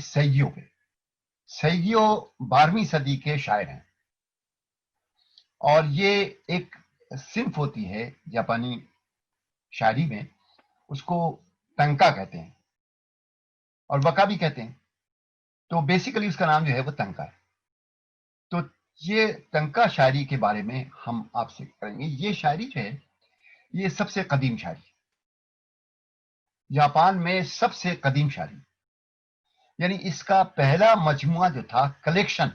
سیگیو پہ. سیگیو 12ویں صدی کے شاعر ہیں اور یہ ایک صنف ہوتی ہے جاپانی شاعری میں, اس کو تنکا کہتے ہیں اور وکا بھی کہتے ہیں. تو بیسیکلی اس کا نام جو ہے وہ تنکا ہے. تو یہ تنکا شاعری کے بارے میں ہم آپ سے کریں گے. یہ شاعری جو ہے یہ سب سے قدیم شاعری, جاپان میں سب سے قدیم شاعری. یعنی اس کا پہلا مجموعہ جو تھا کلیکشن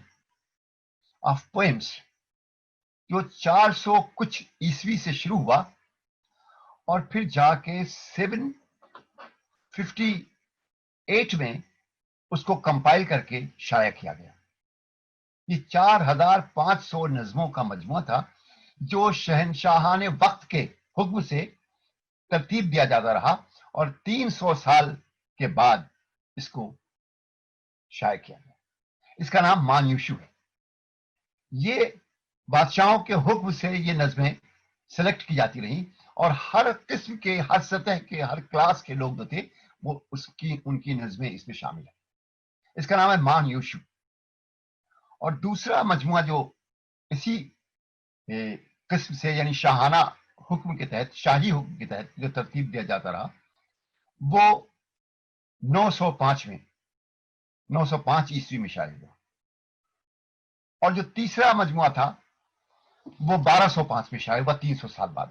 آف پوئمس, جو 400 کچھ عیسوی سے شروع ہوا اور پھر جا کے 758 میں اس کو کمپائل کر کے شائع کیا گیا. یہ 4500 نظموں کا مجموعہ تھا جو شہنشاہان وقت کے حکم سے ترتیب دیا جاتا رہا اور 300 سال کے بعد اس کو شائع کیا گیا. اس کا نام مانیوشو ہے. یہ بادشاہوں کے حکم سے یہ نظمیں سلیکٹ کی جاتی رہیں اور ہر قسم کے, ہر سطح کے, ہر کلاس کے لوگ جو تھے وہ ان کی نظمیں اس میں شامل ہیں. اس کا نام ہے مانیوشو. اور دوسرا مجموعہ جو اسی قسم سے یعنی شاہانہ حکم کے تحت, شاہی حکم کے تحت جو ترتیب دیا جاتا رہا, وہ 905 عیسوی میں شائع ہوا. اور جو تیسرا مجموعہ تھا وہ 1205 میں شائع ہوا, 300 سال بعد.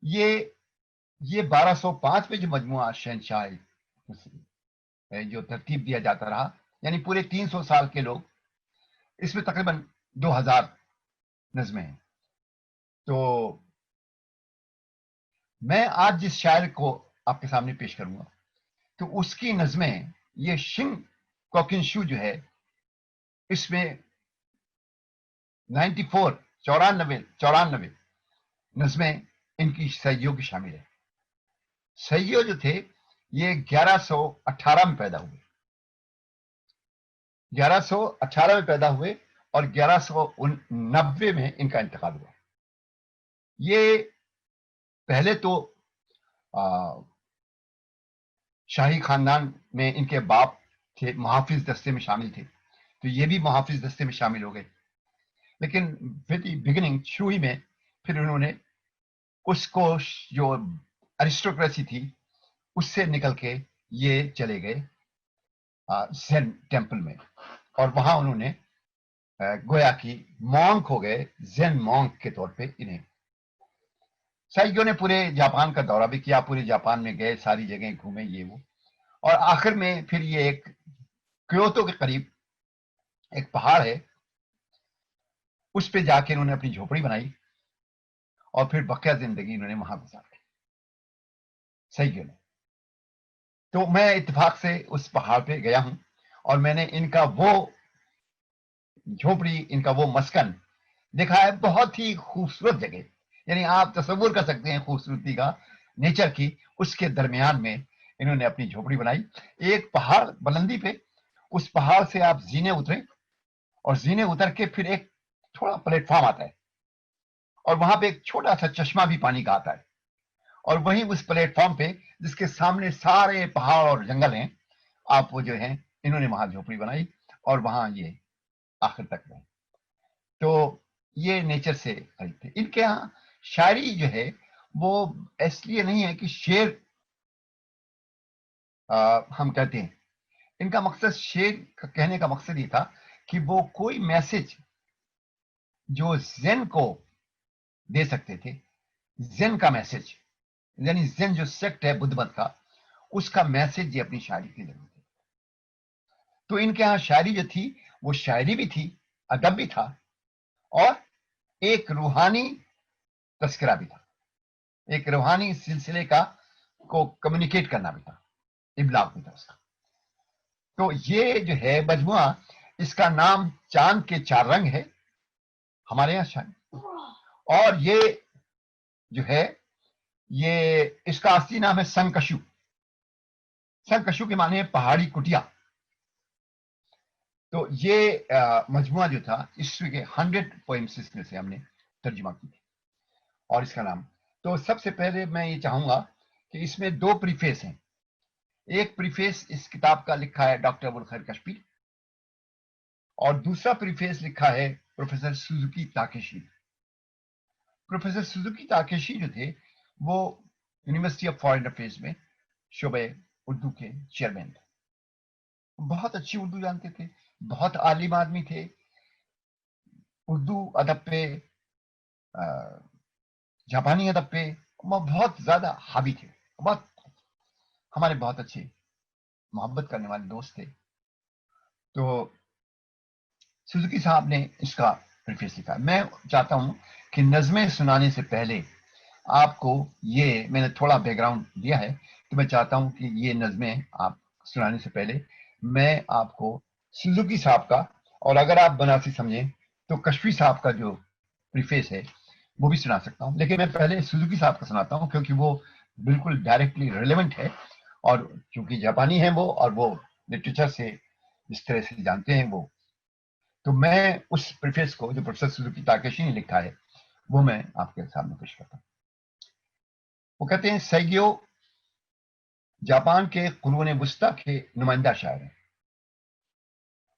یہ 1205 میں جو مجموعہ شہنشاہ جو ترتیب دیا جاتا رہا, یعنی پورے 300 سال کے لوگ, اس میں تقریباً 2000 نظمیں ہیں. تو میں آج جس شاعر کو آپ کے سامنے پیش کروں گا تو اس کی نظمیں, یہ شنگ کوکنشو جو ہے, اس میں 94 نظمیں ان کی سیگیو کی شامل ہے. سیگیو جو تھے یہ 1118 میں پیدا ہوئے, 1118 میں پیدا ہوئے اور 1190 میں ان کا انتقال ہوا. یہ پہلے تو شاہی خاندان میں ان کے باپ تھے, محافظ دستے میں شامل تھے, تو یہ بھی محافظ دستے میں شامل ہو گئے. لیکن بگننگ, شروع ہی میں پھر انہوں نے اس کو جو ایرسٹوکریسی تھی اس سے نکل کے یہ چلے گئے زین ٹیمپل میں, اور وہاں انہوں نے گویا کی مونک ہو گئے, زین مونک کے طور پہ. انہیں سائیگو نے پورے جاپان کا دورہ بھی کیا, پورے جاپان میں گئے, ساری جگہیں گھومے یہ وہ, اور آخر میں پھر یہ ایک کیوتو کے قریب ایک پہاڑ ہے, اس پہ جا کے انہوں نے اپنی جھوپڑی بنائی اور پھر بقیہ زندگی انہوں نے وہاں گزاری سیگیو نے. تو میں اتفاق سے اس پہاڑ پہ گیا ہوں اور میں نے ان کا وہ جھوپڑی, ان کا وہ مسکن دیکھا ہے. بہت ہی خوبصورت جگہ, یعنی آپ تصور کر سکتے ہیں خوبصورتی کا, نیچر کی. اس کے درمیان میں انہوں نے اپنی جھوپڑی بنائی, ایک پہاڑ بلندی پہ. اس پہاڑ سے آپ زینے اترے اور زینے اتر کے پھر ایک تھوڑا پلیٹ فارم آتا ہے اور وہاں پہ ایک چھوٹا سا چشمہ بھی پانی کا آتا ہے, اور وہیں اس پلیٹ فارم پہ جس کے سامنے سارے پہاڑ اور جنگل ہیں, آپ وہ جو ہیں انہوں نے وہاں جھوپڑی بنائی اور وہاں یہ آخر تک رہے. تو یہ نیچر سے قریب تھے. ان کے ہاں شاعری جو ہے وہ اس لیے نہیں ہے کہ شعر ہم کہتے ہیں, ان کا مقصد, شعر کا کہنے کا مقصد یہ تھا کہ وہ کوئی میسج جو زین کو دے سکتے تھے, زین کا میسج, یعنی زین جو سیکٹ ہے بدھ مت کا, اس کا میسج یہ اپنی شاعری کی ضرورت ہے. تو ان کے ہاں شاعری جو تھی وہ شاعری بھی تھی, ادب بھی تھا, اور ایک روحانی تذکرہ بھی تھا, ایک روحانی سلسلے کا کو کمیونیکیٹ کرنا بھی تھا, ابلاغ بھی تھا اس کا. تو یہ جو ہے مجموعہ, اس کا نام چاند کے 4 رنگ ہے ہمارے یہاں شاعری, اور یہ جو ہے یہ اس کا اصلی نام ہے سنکشو. سنکشو کے معنی ہے پہاڑی کٹیا. تو یہ مجموعہ جو تھا اس کے 100 پوئمس میں سے ہم نے ترجمہ کی تھی, اور اس کا نام. تو سب سے پہلے میں یہ چاہوں گا کہ اس میں 2 پریفیس ہیں. ایک پریفیس اس کتاب کا لکھا ہے ڈاکٹر ابوالخیر کشپی، اور دوسرا پریفیس لکھا ہے پروفیسر سوزوکی تاکیشی۔ پروفیسر سوزوکی تاکیشی جو تھے وہ یونیورسٹی آف فارن افیئرز میں شعبہ اردو کے چیئرمین تھے، بہت اچھی اردو جانتے تھے، بہت عالم آدمی تھے، اردو ادب پہ، جاپانی ادب پہ بہت زیادہ حاوی تھے، بہت ہمارے بہت اچھے محبت کرنے والے دوست تھے۔ تو سوزوکی صاحب نے اس کا پریفیس لکھا۔ میں چاہتا ہوں کہ نظمیں سنانے سے پہلے آپ کو یہ، میں نے تھوڑا بیک گراؤنڈ دیا ہے، تو میں چاہتا ہوں کہ یہ نظمیں آپ سنانے سے پہلے میں آپ کو سوزوکی صاحب کا، اور اگر آپ بنارسی سمجھیں تو کشپی صاحب کا جو پریفیس ہے وہ بھی سنا سکتا ہوں، لیکن میں پہلے سوزوکی صاحب کا سناتا ہوں کیونکہ وہ بالکل ڈائریکٹلی ریلیونٹ ہے، اور چونکہ جاپانی ہیں وہ، اور وہ لٹریچر سے جس طرح سے جانتے ہیں وہ، تو میں اس پریفیس کو جو پروفیسر سوزوکی تاکیشی نے لکھا ہے وہ میں آپ کے سامنے پیش کرتا ہوں۔ وہ کہتے ہیں سیگیو جاپان کے قرون وسطی کے نمائندہ شاعر ہیں،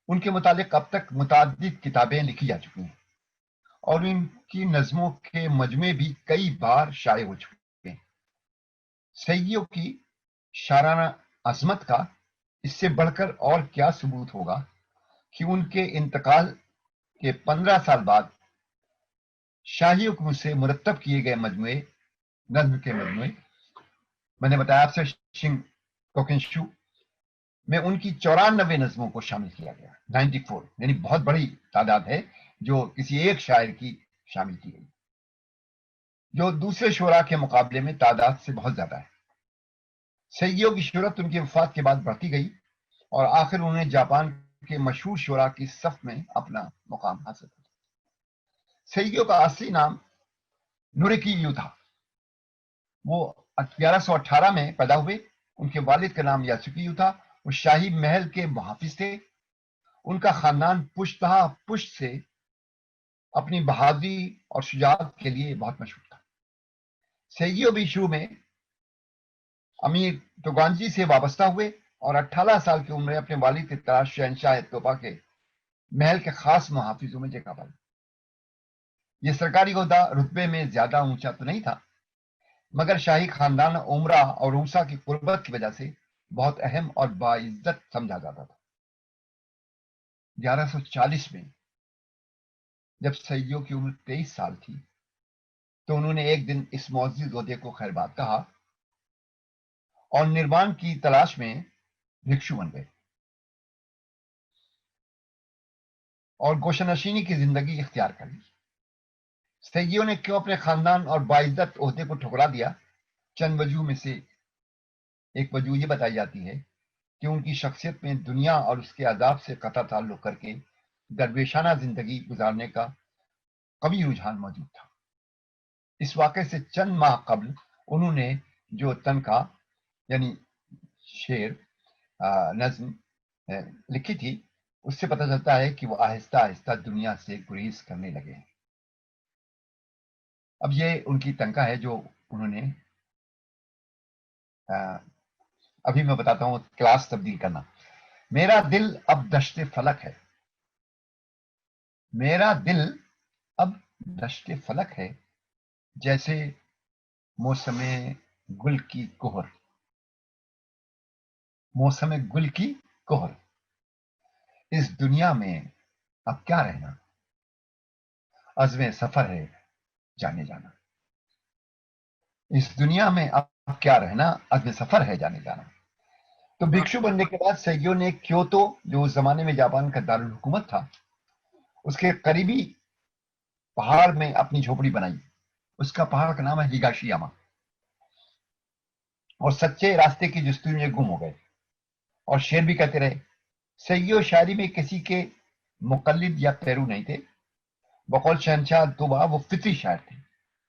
ان کے متعلق اب تک متعدد کتابیں لکھی جا چکی ہیں، اور ان کی نظموں کے مجموعے بھی کئی بار شائع ہو چکے ہیں۔ سیگیو کی شاعرانہ عظمت کا اس سے بڑھ کر اور کیا ثبوت ہوگا کہ ان کے انتقال کے 15 سال بعد شاہی حکم سے مرتب کیے گئے مجموعے، نظم کے مجموعے، میں نے بتایا آپ سے شنگ کوکنشو میں ان کی 94 نظموں کو شامل کیا گیا، 94، یعنی بہت بڑی تعداد ہے جو کسی ایک شاعر کی شامل کی گئی، جو دوسرے شعراء کے مقابلے میں تعداد سے بہت زیادہ ہے۔ سیگیو کی شہرت ان کی وفات کے بعد بڑھتی گئی، اور آخر انہوں نے جاپان کے مشہور شعراء کی صف میں اپنا مقام حاصل کیا۔ سیگیو کا اصلی نام نوریکی یو تھا، وہ 1118 میں پیدا ہوئے، ان کے والد کا نام یاسوکی یو تھا، وہ شاہی محل کے محافظ تھے، ان کا خاندان پشتہا پشت سے اپنی بہادری اور شجاعت کے لیے بہت مشہور تھا۔ سیگیو بھی شروع میں امیر توگانجی سے وابستہ ہوئے، اور 18 سال کی عمر میں اپنے والد کے تلاش شہنشاہ توپا کے محل کے خاص محافظوں میں جگہ پائی۔ یہ سرکاری عہدہ رتبے میں زیادہ اونچا تو نہیں تھا، مگر شاہی خاندان عمرہ اور روسا کی قربت کی وجہ سے بہت اہم اور باعزت سمجھا جاتا تھا۔ 1140 میں جب سیگیو کی عمر 23 سال تھی تو انہوں نے ایک دن اس معزز عہدے کو خیر بات کہا اور نرمان کی تلاش میں بھکشو بن گئے اور گوشہ نشینی کی زندگی اختیار کر لی۔ سیگیو نے کیوں اپنے خاندان اور باعزت عہدے کو ٹھکرا دیا؟ چند وجوہ میں سے ایک وجوہ یہ بتائی جاتی ہے کہ ان کی شخصیت میں دنیا اور اس کے عذاب سے قطع تعلق کر کے درویشانہ زندگی گزارنے کا قوی رجحان موجود تھا۔ اس واقعے سے چند ماہ قبل انہوں نے جو تنخواہ یعنی شعر نظم لکھی تھی، اس سے پتہ چلتا ہے کہ وہ آہستہ آہستہ دنیا سے گریز کرنے لگے ہیں۔ اب یہ ان کی تنخواہ ہے جو انہوں نے ابھی میں بتاتا ہوں کلاس تبدیل کرنا۔ میرا دل اب دشت فلک ہے، میرا دل اب دشت فلک ہے، جیسے موسم گل کی کہر، موسم گل کی کہر، اس دنیا میں اب کیا رہنا، عزم سفر ہے جانے جانا، اس دنیا میں اب کیا رہنا، عزم سفر ہے جانے جانا۔ تو بھکشو بننے کے بعد سیگیو نے کیوتو، جو اس زمانے میں جاپان کا دارالحکومت تھا، اس کے قریبی پہاڑ میں اپنی جھوپڑی بنائی۔ اس کا پہاڑ کا نام ہے ہیگاشیاما، اور سچے راستے کی جستجو میں گم ہو گئے اور شعر بھی کہتے رہے۔ سیگیو شاعری میں کسی کے مقلد یا پیرو نہیں تھے، بقول شہنشاہ توبا وہ فطری شاعر تھے۔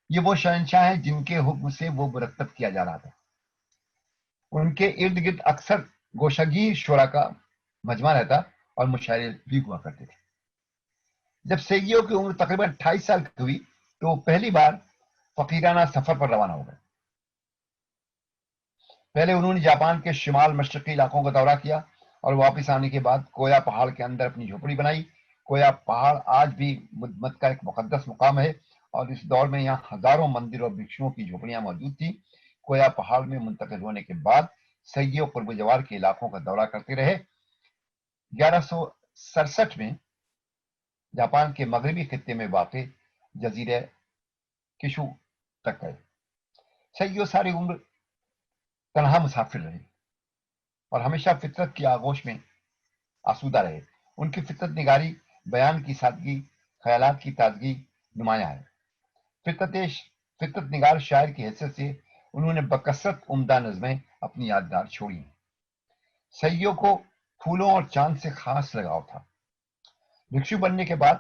یہ وہ شہنشاہ ہیں جن کے حکم سے وہ مرتب کیا جا رہا تھا۔ ان کے ارد گرد اکثر گوشگیر شعراء کا مجمع رہتا اور مشاعرے بھی ہوا کرتے تھے۔ جب سیگیو کی عمر تقریباً 28 سال کی ہوئی تو وہ پہلی بار فقیرانہ سفر پر روانہ ہو گئے۔ پہلے انہوں نے جاپان کے شمال مشرقی علاقوں کا دورہ کیا اور واپس آنے کے بعد کویا پہاڑ کے اندر اپنی جھوپڑی بنائی. کویا پہاڑ آج بھی بدھ مت کا ایک مقدس مقام ہے اور اس دور میں یہاں ہزاروں مندر اور بھکشوؤں کی جھوپڑیاں موجود تھیں. کویا پہاڑ میں منتقل ہونے کے بعد سیگیو قرب جوار کے علاقوں کا دورہ کرتے رہے. 1167 میں جاپان کے مغربی خطے میں واقع جزیرے کشو تک گئے. سیگیو ساری عمر تنہا مسافر رہے اور ہمیشہ فطرت کی آغوش میں آسودہ رہے. ان کی فطرت نگاری، بیان کی سادگی، خیالات کی تازگی نمایاں ہے. فطرت نگار شاعر کی حیثیت سے انہوں نے بکثرت عمدہ نظمیں اپنی یادگار چھوڑی ہیں. سیگیو کو پھولوں اور چاند سے خاص لگاؤ تھا. بھکشو بننے کے بعد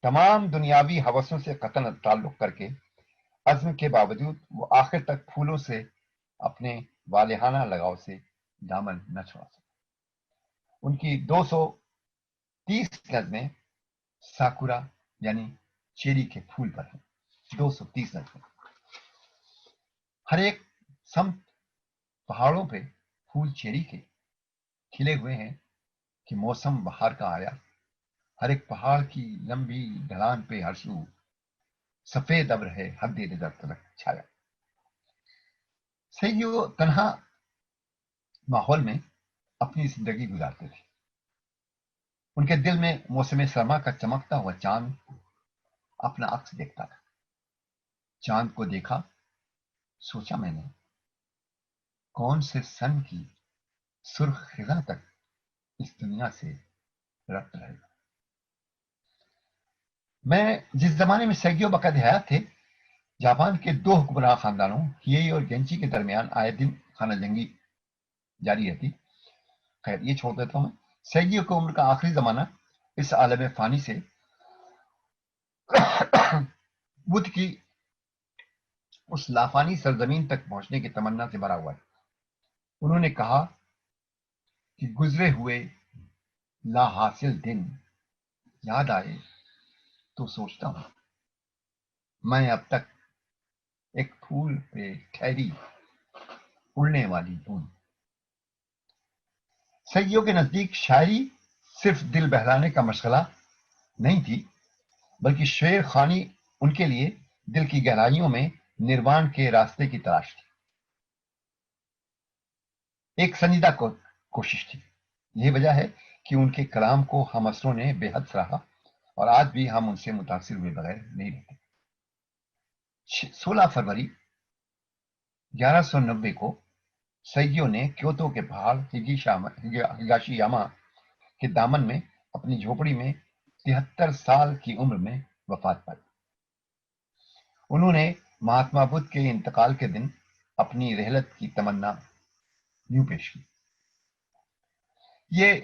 تمام دنیاوی ہوسوں سے قطع تعلق کر کے عزم کے باوجود وہ آخر تک پھولوں سے اپنے والہانہ لگاؤ سے دامن نہ چھوڑا سکے. ان کی 230 نظمیں ساکورا یعنی چیری کے پھول پر ہیں. 230 نظمیں. ہر ایک سمت پہاڑوں پہ پھول چیری کے کھلے ہوئے ہیں کہ موسم بہار کا آیا. ہر ایک پہاڑ کی لمبی ڈھلان پہ ہر سو سفید ابر ہے حد نظر تلک چھایا. سیگیو تنہا ماحول میں اپنی زندگی گزارتے تھے. ان کے دل میں موسم سرما کا چمکتا ہوا چاند اپنا عکس دیکھتا تھا. چاند کو دیکھا، سوچا میں نے کون سے سن کی سرخ خزاں تک اس دنیا سے ربط رہے گا. میں جس زمانے میں سیگیو بقید حیات تھے، جاپان کے 2 حکمراں خاندانوں ہیئی اور گینچی کے درمیان آئے دن خانہ جنگی جاری رہتی. خیر یہ چھوڑ دیتا ہوں. میں سیگیو کی عمر کا آخری زمانہ اس عالم فانی سے بدھ کی اس لافانی سرزمین تک پہنچنے کی تمنا سے بھرا ہوا ہے. انہوں نے کہا کہ گزرے ہوئے لا حاصل دن یاد آئے تو سوچتا ہوں میں اب تک ایک پھول پہ ٹھہری اڑنے والی ہوں. سیگیو کے نزدیک شاعری صرف دل بہلانے کا مشغلہ نہیں تھی، بلکہ شعر خوانی ان کے لیے دل کی گہرائیوں میں نروان کے راستے کی تلاش تھی. ایک سنجیدہ کوشش تھی. یہ وجہ ہے کہ ان کے کلام کو ہم عصروں نے بے حد سراہا اور آج بھی ہم ان سے متاثر ہوئے بغیر نہیں رہتے. 16 فروری 1190 کو سیگیو نے کیوتو کے پہاڑ ہگاشی یاما کے دامن میں اپنی جھوپڑی میں 73 سال کی عمر میں وفات پائی. انہوں نے مہاتما بدھ کے انتقال کے دن اپنی رحلت کی تمنا یوں پیش کی: یہ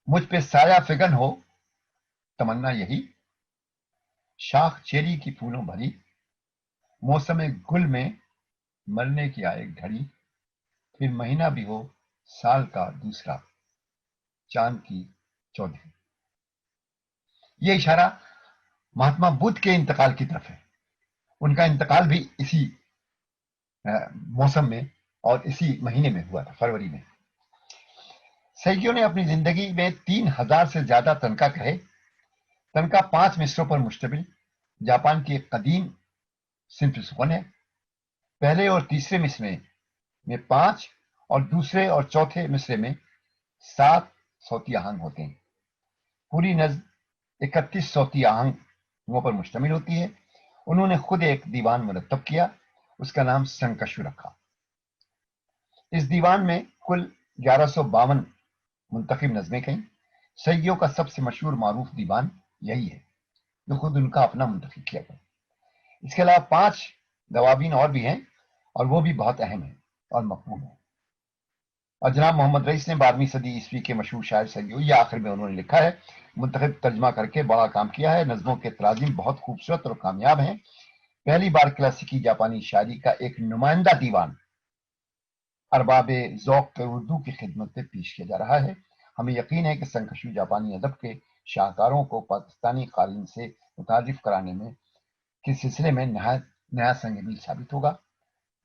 مجھ پہ سایہ فگن ہو تمنا یہی، شاخ چیری کی پھولوں بھری، موسم گل میں مرنے کی آئے گھڑی، پھر مہینہ بھی ہو سال کا دوسرا، چاند کی چودھری. یہ اشارہ مہاتما بدھ کے انتقال کی طرف ہے. ان کا انتقال بھی اسی موسم میں اور اسی مہینے میں ہوا تھا، فروری میں. سیگیو نے اپنی زندگی میں 3000 سے زیادہ تنکا کہے. تنکا 5 مصروں پر مشتمل جاپان کی ایک قدیم صنف سخن ہے. پہلے اور تیسرے مصرے میں 5 اور دوسرے اور چوتھے مصرے میں 7 صوتی آہنگ ہوتے ہیں. پوری نظم 31 صوتی آہنگوں پر مشتمل ہوتی ہے. انہوں نے خود ایک دیوان مرتب کیا، اس کا نام سنکشو رکھا. اس دیوان میں کل 1152 منتخب نظمیں کہیں. سیگیو کا سب سے مشہور معروف دیوان یہی ہے جو خود ان کا اپنا منتخب کیا گیا. اس کے علاوہ 5 دواوین اور بھی ہیں اور وہ بھی بہت اہم ہیں اور مقبول ہیں. اور جناب محمد رئیس نے 12ویں صدی عیسوی کے مشہور شاعر سیگیو، یہ آخر میں انہوں نے لکھا ہے، منتخب ترجمہ کر کے بڑا کام کیا ہے. نظموں کے تراجم بہت خوبصورت اور کامیاب ہیں. پہلی بار کلاسیکی جاپانی شاعری کا ایک نمائندہ دیوان ارباب ذوق اردو کی خدمت میں پیش کیا جا رہا ہے. ہمیں یقین ہے کہ سنکشو جاپانی ادب کے شاہکاروں کو پاکستانی قارئین سے متعارف کرانے میں کے سلسلے میں نیا سنگ میل ثابت ہوگا.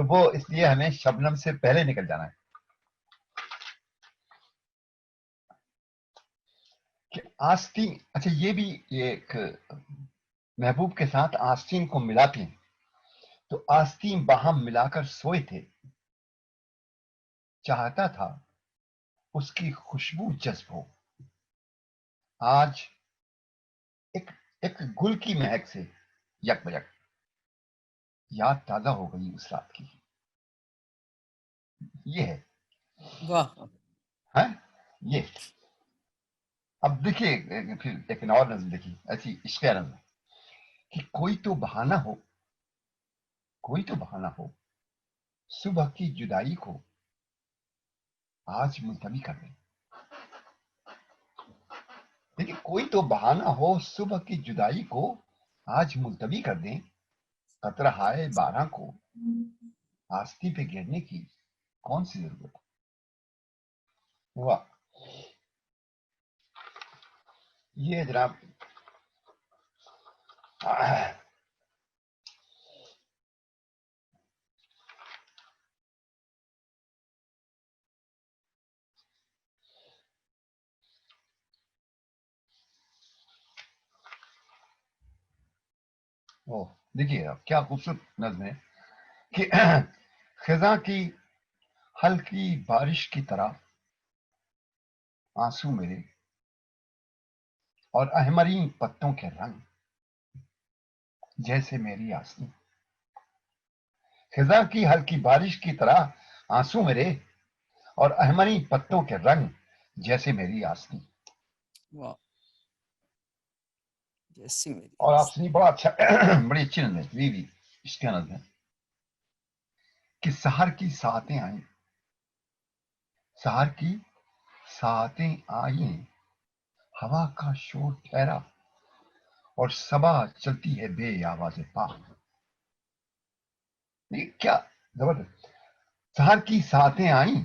تو وہ اس لیے ہمیں شبنم سے پہلے نکل جانا ہے کہ آستین. اچھا یہ بھی ایک محبوب کے ساتھ آستین کو ملاتی ہیں تو آستین باہم ملا کر سوئے تھے, چاہتا تھا اس کی خوشبو جذب ہو. آج ایک گل کی مہک سے یک بیک یاد تازہ ہو گئی اس رات کی. یہ ہے واہ یہ. اب دیکھیے پھر ایک اور نظم دیکھیے ایسی عشق نظم کہ کوئی تو بہانہ ہو صبح کی جدائی کو آج ملتوی کر دیں. دیکھیے کوئی تو بہانہ ہو صبح کی جدائی کو آج ملتوی کر دیں. قطرہ ہائے بارہ کو آستی پہ گرنے کی کون سی ضرورت ہوا. یہ جناب دیکھیے کیا خوبصورت نظم ہے کہ خزاں کی ہلکی بارش کی طرح آنسو میرے اور احمری پتوں کے رنگ جیسے میری آسنی. خزاں کی ہلکی بارش کی طرح آنسو میرے اور احمری پتوں کے رنگ جیسے میری آسنی. اور آپ سنی بڑا اچھا بڑی اچھی نظم ہے بھی اس کا نظم ہے کہ سحر کی ساعتیں آئیں, سحر کی ساعتیں آئیں, ہوا کا شور ٹھہرا اور صبا چلتی ہے بے آواز پا. کیا زبردست. سحر کی ساعتیں آئیں,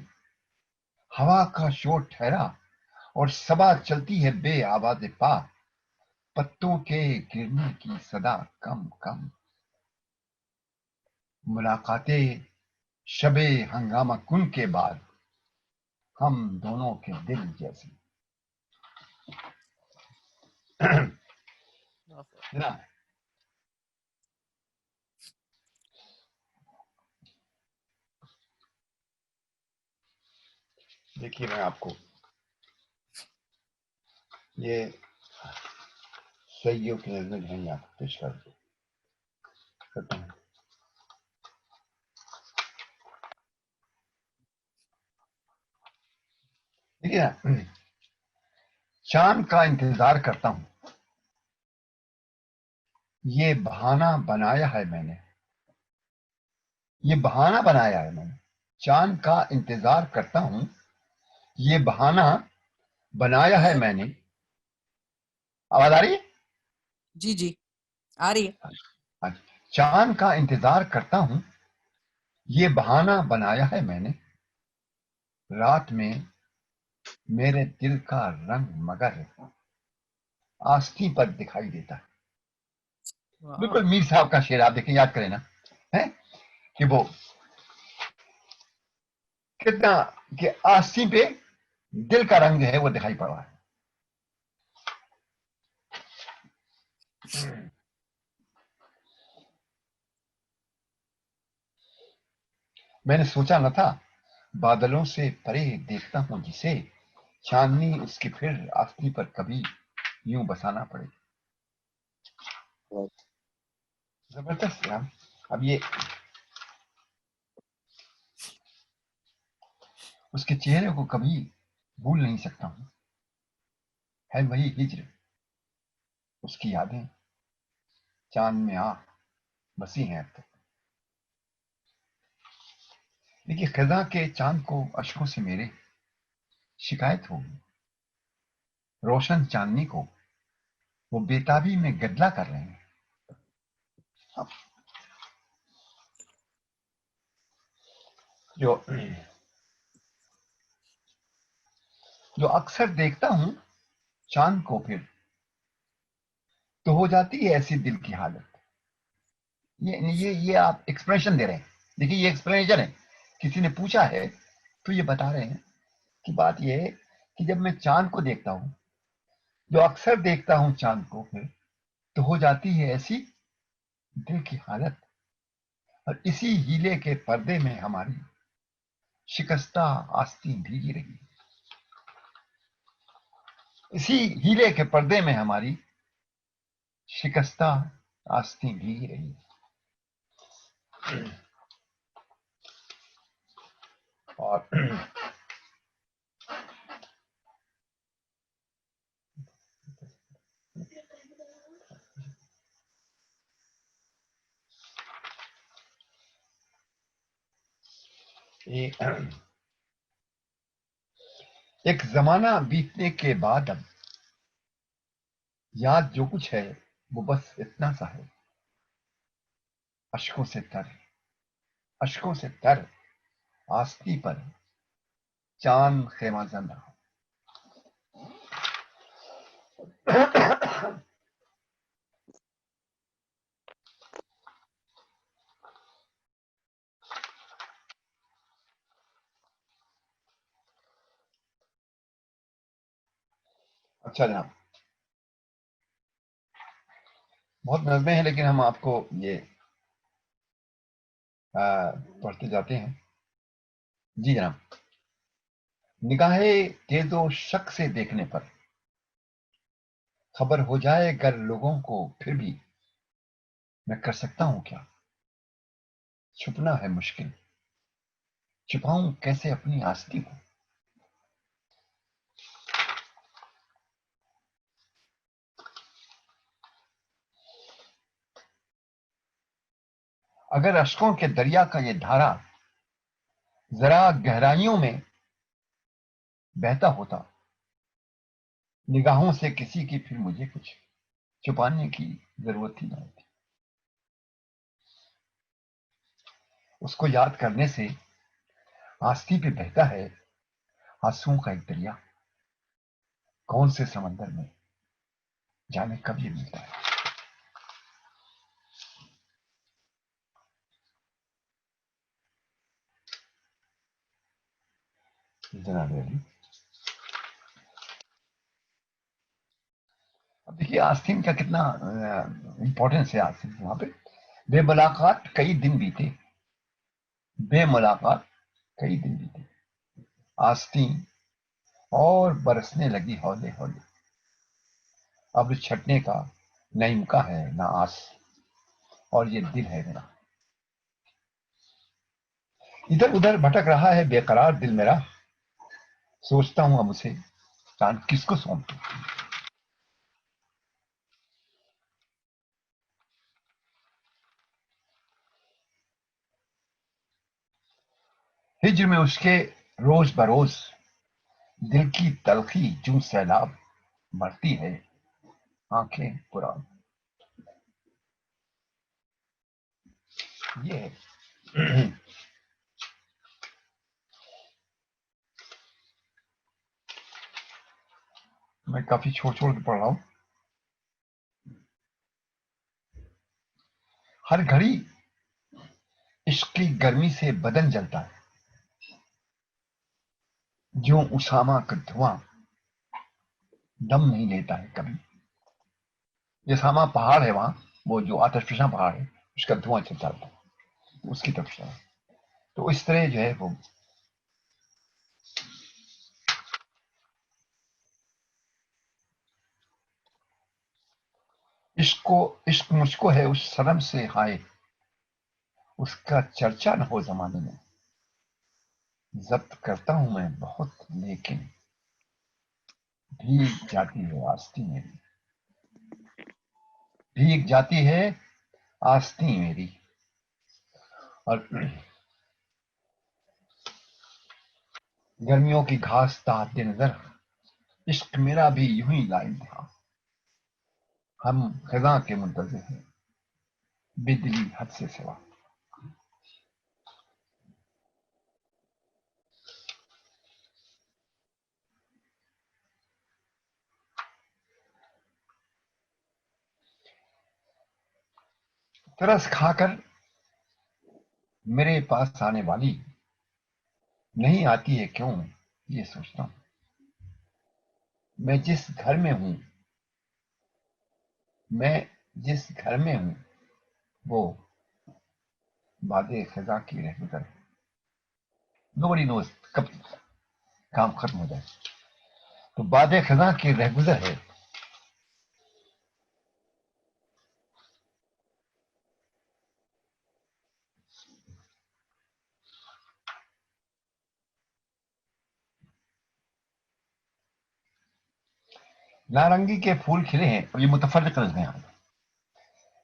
ہوا کا شور ٹھہرا اور صبا چلتی ہے بے آواز پا. پتوں کے گرنے کی صدا کم کم, ملاقاتیں شب ہنگامہ کن کے بعد ہم دونوں کے دل جیسی. جناب دیکھیے میں آپ کو یہ سیوں کی نظمیں جو ہیں یہ آپ کو پیش کرتا ہوں. دیکھیے نا, چاند کا انتظار کرتا ہوں, یہ بہانہ بنایا ہے میں نے, یہ بہانہ بنایا ہے میں نے. چاند کا انتظار کرتا ہوں, یہ بہانہ بنایا ہے میں نے. آواز آ رہی ہے؟ جی جی آ رہی ہے. چاند کا انتظار کرتا ہوں, یہ بہانہ بنایا ہے میں نے. رات میں میرے دل کا رنگ مگر آستین پر دکھائی دیتا ہے. بالکل میر صاحب کا شعر آپ دیکھیں, یاد کریں نا کہ وہ کتنا کہ آستین پہ دل کا رنگ جو ہے وہ دکھائی پڑ رہا ہے. میں نے سوچا نہ تھا بادلوں سے پرے دیکھتا ہوں جسے, چاندنی اس کی پھر آستین پر کبھی یوں بسانا پڑے. زبردست ہے. اب یہ اس کے چہرے کو کبھی بھول نہیں سکتا ہوں, ہے وہی ہجر, اس کی یادیں چاند میں آ بسی ہیں اب تک. دیکھیے خزاں کے چاند کو اشکوں سے میرے شکایت ہوگی, روشن چاندنی کو وہ بیتابی میں گدلا کر رہے ہیں. جو اکثر دیکھتا ہوں چاند کو پھر تو ہو جاتی ہے ایسی دل کی حالت. یہ آپ ایکسپریشن دے رہے ہیں دیکھیے یہ ایکسپلینیشن ہے. کسی نے پوچھا ہے تو یہ بتا رہے ہیں کہ بات یہ ہے کہ جب میں چاند کو دیکھتا ہوں، جو اکثر دیکھتا ہوں چاند کو، پھر تو ہو جاتی ہے ایسی دل کی حالت، اور اسی ہیلے کے پردے میں ہماری شکستہ آستین بھیگی رہی، اسی ہیلے کے پردے میں ہماری شکستہ آستین بھیگی رہی. اور ایک زمانہ بیتنے کے بعد اب یاد جو کچھ ہے وہ بس اتنا سا ہے، اشکوں سے تر، اشکوں سے تر آستی پر چاند خیمہ زن رہا. اچھا جناب، بہت نظمیں ہیں لیکن ہم آپ کو یہ پڑھتے جاتے ہیں. جی جناب. نگاہیں تیز و شک سے دیکھنے پر خبر ہو جائے گر لوگوں کو، پھر بھی میں کر سکتا ہوں کیا؟ چھپنا ہے مشکل، چھپاؤں کیسے اپنی آستی کو؟ اگر اشکوں کے دریا کا یہ دھارا ذرا گہرائیوں میں بہتا ہوتا، نگاہوں سے کسی کی پھر مجھے کچھ چھپانے کی ضرورت ہی نہ ہوتی. اس کو یاد کرنے سے آستی پہ بہتا ہے آنسوؤں کا ایک دریا، کون سے سمندر میں جانے کب یہ ملتا ہے. جناب علی، اب دیکھیے آستین کا کتنا امپورٹنس ہے. آستین وہاں پہ بے ملاقات کئی دن بیتے، بے ملاقات کئی دن بیتے، آستین اور برسنے لگی ہولے ہولے، اب چھٹنے کا نہ امکا ہے نہ آس، اور یہ دل ہے میرا ادھر ادھر بھٹک رہا ہے بے قرار دل میرا، سوچتا ہوں اب اسے چاند کس کو سونپوں. ہجر میں اس کے روز بروز دل کی تلخی جو سیلاب بڑھتی ہے آنکھیں پرا. یہ ہے. میں کافی چھوڑ چھوڑ کے پڑھ رہا ہوں. ہر گھڑی عشق کی گرمی سے بدن جلتا ہے، جو اسامہ کا دھواں دم نہیں لیتا ہے کبھی. یہ ساما پہاڑ ہے وہاں، وہ جو آتش فشاں پہاڑ ہے اس کا دھواں چلتا ہے اس کی طرف سے. تو اس طرح جو ہے وہ عشق مجھ کو ہے اس صنم سے ہائے، اس کا چرچا نہ ہو زمانے میں. ضبط کرتا ہوں میں بہت لیکن بھیگ جاتی ہے آستین میری، بھیگ جاتی ہے آستین میری. اور گرمیوں کی گھاس تحت نظر عشق میرا بھی یوں ہی لائن تھا، ہم خزاں کے منتظر ہیں بے دلی حد سے سوا. ترس کھا کر میرے پاس آنے والی نہیں آتی ہے کیوں یہ سوچتا ہوں. میں جس گھر میں ہوں وہ باد خزاں کی رہگزر ہے. نوبڈی نوز کب کام ختم ہو جائے. تو باد خزاں کی رہگزر ہے. نارنگی کے پھول کھلے ہیں. اور یہ متفرق نظمیں ہیں.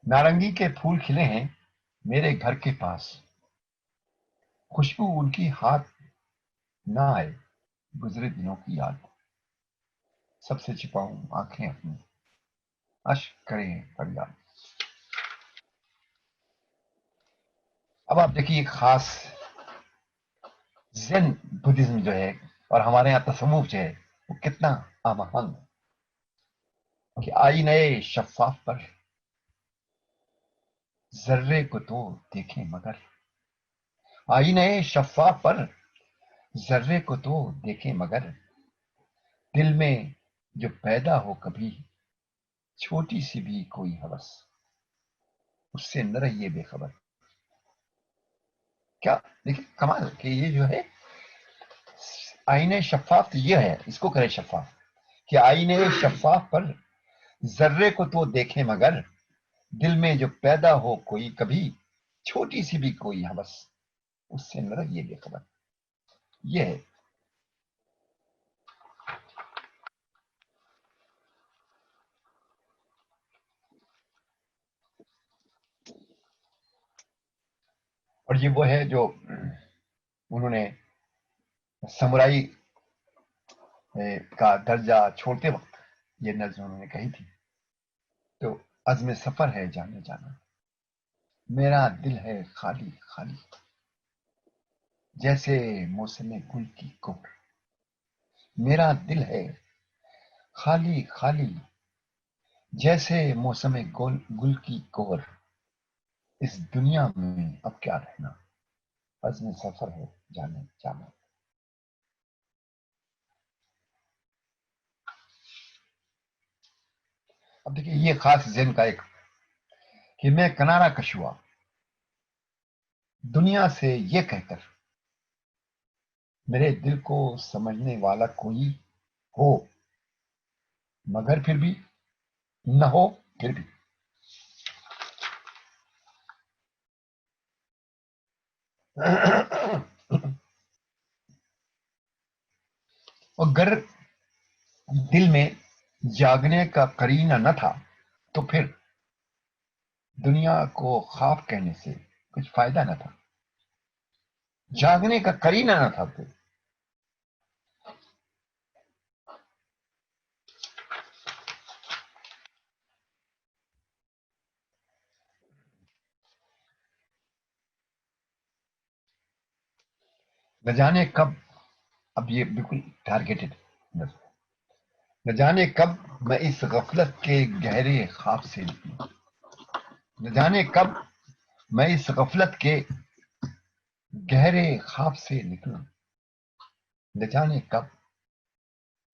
نارنگی کے پھول کھلے ہیں میرے گھر کے پاس. خوشبو ان کی ہاتھ نہ آئے گزرے دنوں کی یاد. سب سے چھپاؤں آنکھیں اپنی اشک کریں فریاد. اب آپ دیکھیے ایک خاص زین بدھزم جو ہے اور ہمارے یہاں تصوف جو ہے وہ کتنا آہنگ کہ آئینے شفاف پر ذرے کو تو دیکھیں مگر. آئینے شفاف پر ذرے کو تو دیکھیں مگر. دل میں جو پیدا ہو کبھی چھوٹی سی بھی کوئی ہوس اس سے نہ رہیے بے خبر. کیا دیکھیں کمال کہ یہ جو ہے آئینے شفاف تو یہ ہے اس کو کرے شفاف کہ آئینے شفاف پر ذرے کو تو دیکھیں مگر. دل میں جو پیدا ہو کوئی کبھی چھوٹی سی بھی کوئی ہوس اس سے نہ رہیے بے خبر. یہ ہے. اور یہ وہ ہے جو انہوں نے سمرائی کا درجہ چھوڑتے وقت یہ نظم انہوں نے کہی تھی. تو عزم سفر ہے جانے جانا میرا دل ہے خالی خالی جیسے موسم گل کی کوہر. میرا دل ہے خالی خالی جیسے موسم گل کی کوہر. اس دنیا میں اب کیا رہنا عزم سفر ہے جانے جانا. اب دیکھیے یہ خاص ذہن کا ایک کہ میں کنارہ کش ہوا دنیا سے یہ کہہ کر میرے دل کو سمجھنے والا کوئی ہو مگر پھر بھی نہ ہو پھر بھی. اگر دل میں جاگنے کا قرینہ نہ تھا تو پھر دنیا کو خواب کہنے سے کچھ فائدہ نہ تھا. جاگنے کا قرینہ نہ تھا پھر. نہ جانے کب اب یہ بالکل ٹارگیٹڈ نہ جانے کب میں اس غفلت کے گہرے خواب سے نکلوں. نہ جانے کب میں اس غفلت کے گہرے خواب سے نکلوں. نہ جانے کب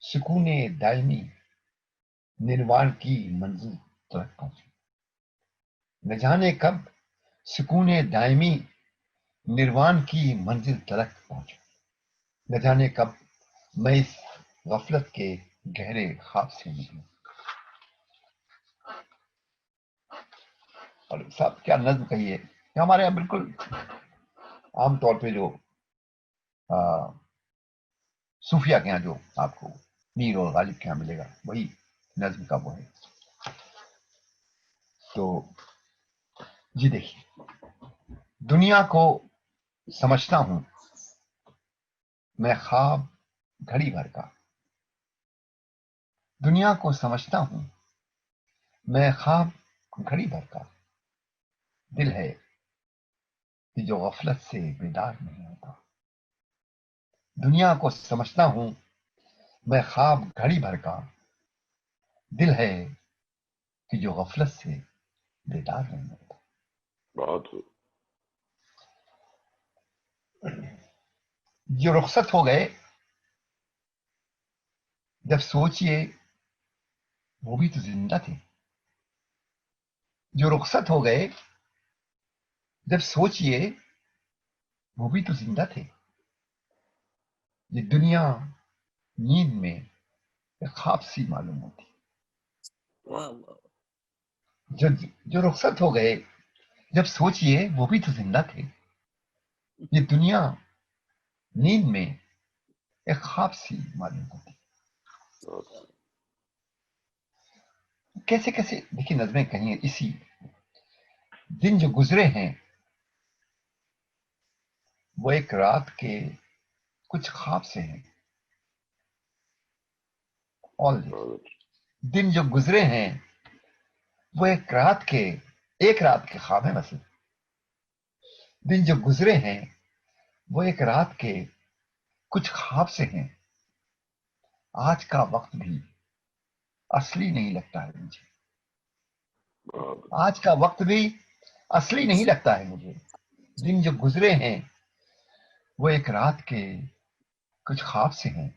سکون دائمی نروان کی منزل تک پہنچوں. نہ جانے کب سکون دائمی نروان کی منزل تلک پہنچوں. نہ جانے کب میں اس غفلت کے گہرے خواب سے نکلوں. اور صاحب کیا نظم کہی ہے کہ ہمارے یہاں بالکل عام طور پہ جو صوفیہ کے یہاں جو آپ کو میر اور غالب کے یہاں ملے گا وہی نظم کا وہ ہے. تو جی دیکھیے دنیا کو سمجھتا ہوں میں خواب گھڑی بھر کا. دنیا کو سمجھتا ہوں میں خواب گھڑی بھر کا. دل ہے کہ جو غفلت سے بیدار نہیں ہوتا. دنیا کو سمجھتا ہوں میں خواب گھڑی بھر کا. دل ہے کہ جو غفلت سے بیدار نہیں ہوتا. بہت جو رخصت ہو گئے جب سوچئے وہ بھی تو زندہ تھے. جو رخصت ہو گئے جب سوچئے وہ بھی تو زندہ تھے. یہ دنیا نیند میں ایک خواب سی معلوم ہوتی. واہ واہ. جو رخصت ہو گئے جب سوچئے وہ بھی تو زندہ تھے. یہ دنیا نیند میں ایک خواب سی معلوم ہوتی. کیسے کیسے دیکھیے نظمیں کہیں اسی دن جو گزرے ہیں وہ ایک رات کے کچھ خواب سے ہیں. All this. دن جو گزرے ہیں وہ ایک رات کے خواب ہیں. مثلا دن جو گزرے ہیں وہ ایک رات کے کچھ خواب سے ہیں. آج کا وقت بھی اصلی نہیں لگتا ہے مجھے. آج کا وقت بھی اصلی نہیں لگتا ہے مجھے. دن جو گزرے ہیں وہ ایک رات کے کچھ خواب سے ہیں.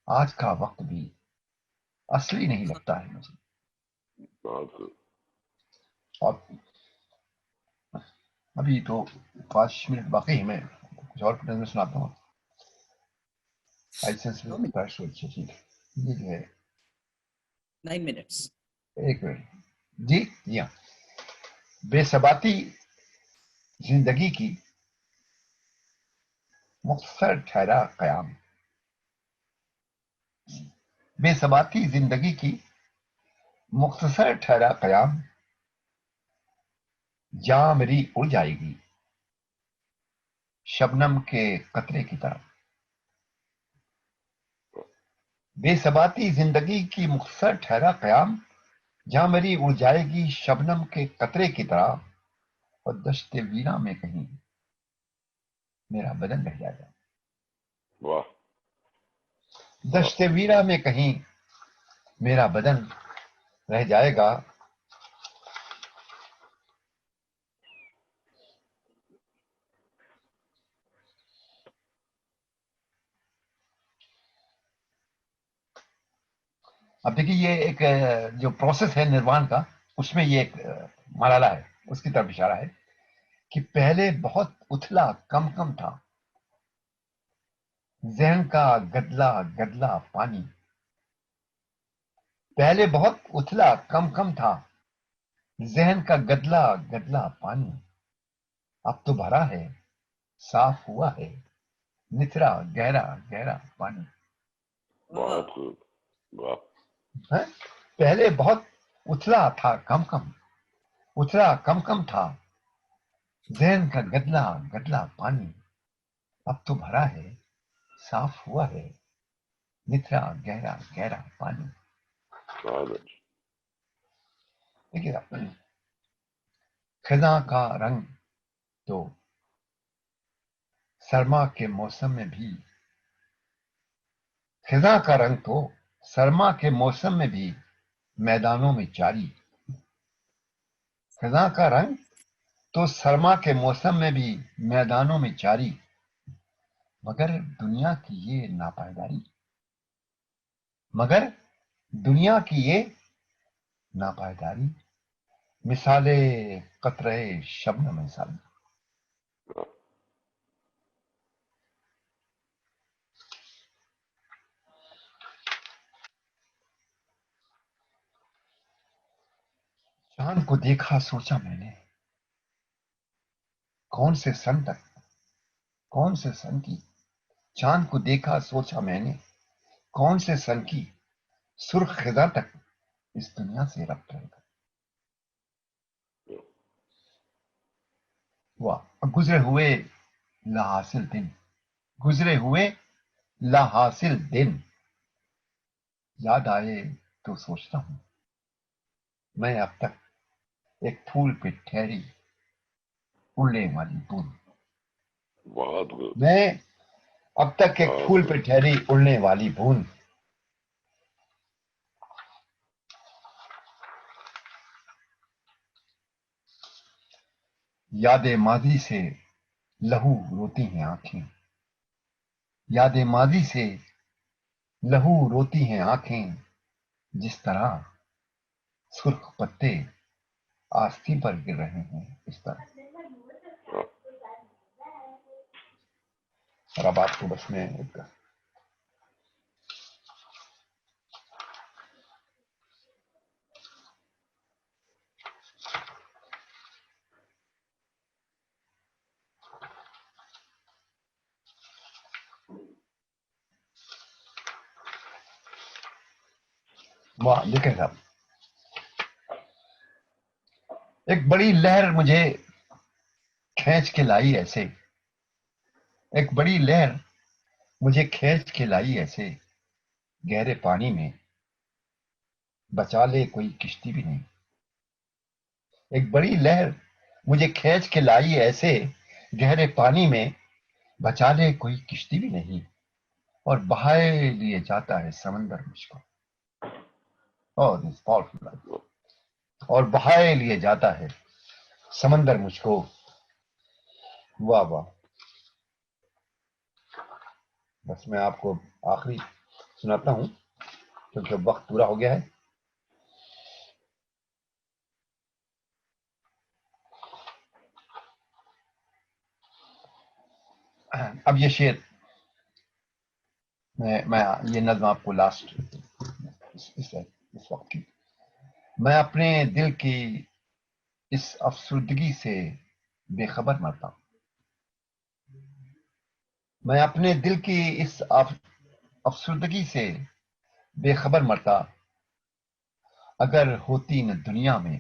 آج کا وقت بھی اصلی نہیں لگتا ہے مجھے. اور ابھی تو 5 منٹ باقی ہے. میں کچھ اور نظر سناتا ہوں. یہ جو ہے 9 minutes. ایک منٹ جی ہاں. بے ثباتی زندگی کی مختصر ٹھہرا قیام. بے ثباتی زندگی کی مختصر ٹھہرا قیام. جاں میری اڑ جائے گی شبنم کے قطرے کی طرح. بے ثباتی زندگی کی مختصر ٹھہرا قیام. جاں میری اڑ جائے گی شبنم کے قطرے کی طرح. اور دشت ویراں میں کہیں میرا بدن رہ جائے گا. دشت ویراں میں کہیں میرا بدن رہ جائے گا. اب دیکھیے یہ ایک جو پروسیس ہے نروان کا اس میں یہ ایک مرحلہ ہے اس کی طرف اشارہ ہے کہ پہلے بہت اتھلا کم کم تھا ذہن کا گدلا گدلا پانی. پہلے بہت اتھلا کم کم تھا ذہن کا گدلا گدلا پانی. اب تو بھرا ہے صاف ہوا ہے نترا گہرا گہرا پانی. پہلے بہت اتھلا تھا کم کم اتھلا کم کم تھا ذہن کا گدلا گدلا پانی. اب تو بھرا ہے صاف ہوا ہے نترا گہرا گہرا پانی. دیکھیے خزاں کا رنگ تو سرما کے موسم میں بھی خزاں کا رنگ تو سرما کے موسم میں بھی میدانوں میں جاری. خزاں کا رنگ تو سرما کے موسم میں بھی میدانوں میں جاری. مگر دنیا کی یہ ناپائیداری مگر دنیا کی یہ ناپائیداری مثال قطرے شبنم مثال. چاند کو دیکھا سوچا میں نے کون سے سن کی. چاند کو دیکھا سوچا میں نے کون سے سن کی سرخ خزاں تک اس دنیا سے ربط رہے گا. گزرے ہوئے لاحاصل دن گزرے ہوئے لاحاصل دن یاد آئے تو سوچتا ہوں میں اب تک ایک پھول پہ ٹھہری اڑنے والی بوند. میں اب تک ایک پھول پہ ٹھہری اڑنے والی بوند. یاد ماضی سے لہو روتی ہیں آنکھیں، یاد ماضی سے لہو روتی ہیں آنکھیں، جس طرح سرخ پتے آستین پر گر رہے ہیں اس طرح. اور اب آپ کو بس میں ایک دیکھیں صاحب، ایک بڑی لہر مجھے کھینچ کے لائی ایسے، ایک بڑی لہر مجھے کھینچ کے لائی ایسے، گہرے پانی میں بچا لے کوئی کشتی بھی نہیں. ایک بڑی لہر مجھے کھینچ کے لائی ایسے، گہرے پانی میں بچا لے کوئی کشتی بھی نہیں، اور بہائے لیے جاتا ہے سمندر مجھ کو. اور بہائے لیے جاتا ہے سمندر مجھ کو. واہ واہ. بس میں آپ کو آخری سناتا ہوں کیونکہ وقت پورا ہو گیا ہے. اب یہ شعر میں یہ نظم آپ کو لاسٹ اس وقت کی. میں اپنے دل کی اس افسردگی سے بے خبر مرتا ہوں. میں اپنے دل کی اس افسردگی سے بے خبر مرتا، اگر ہوتی نہ دنیا میں،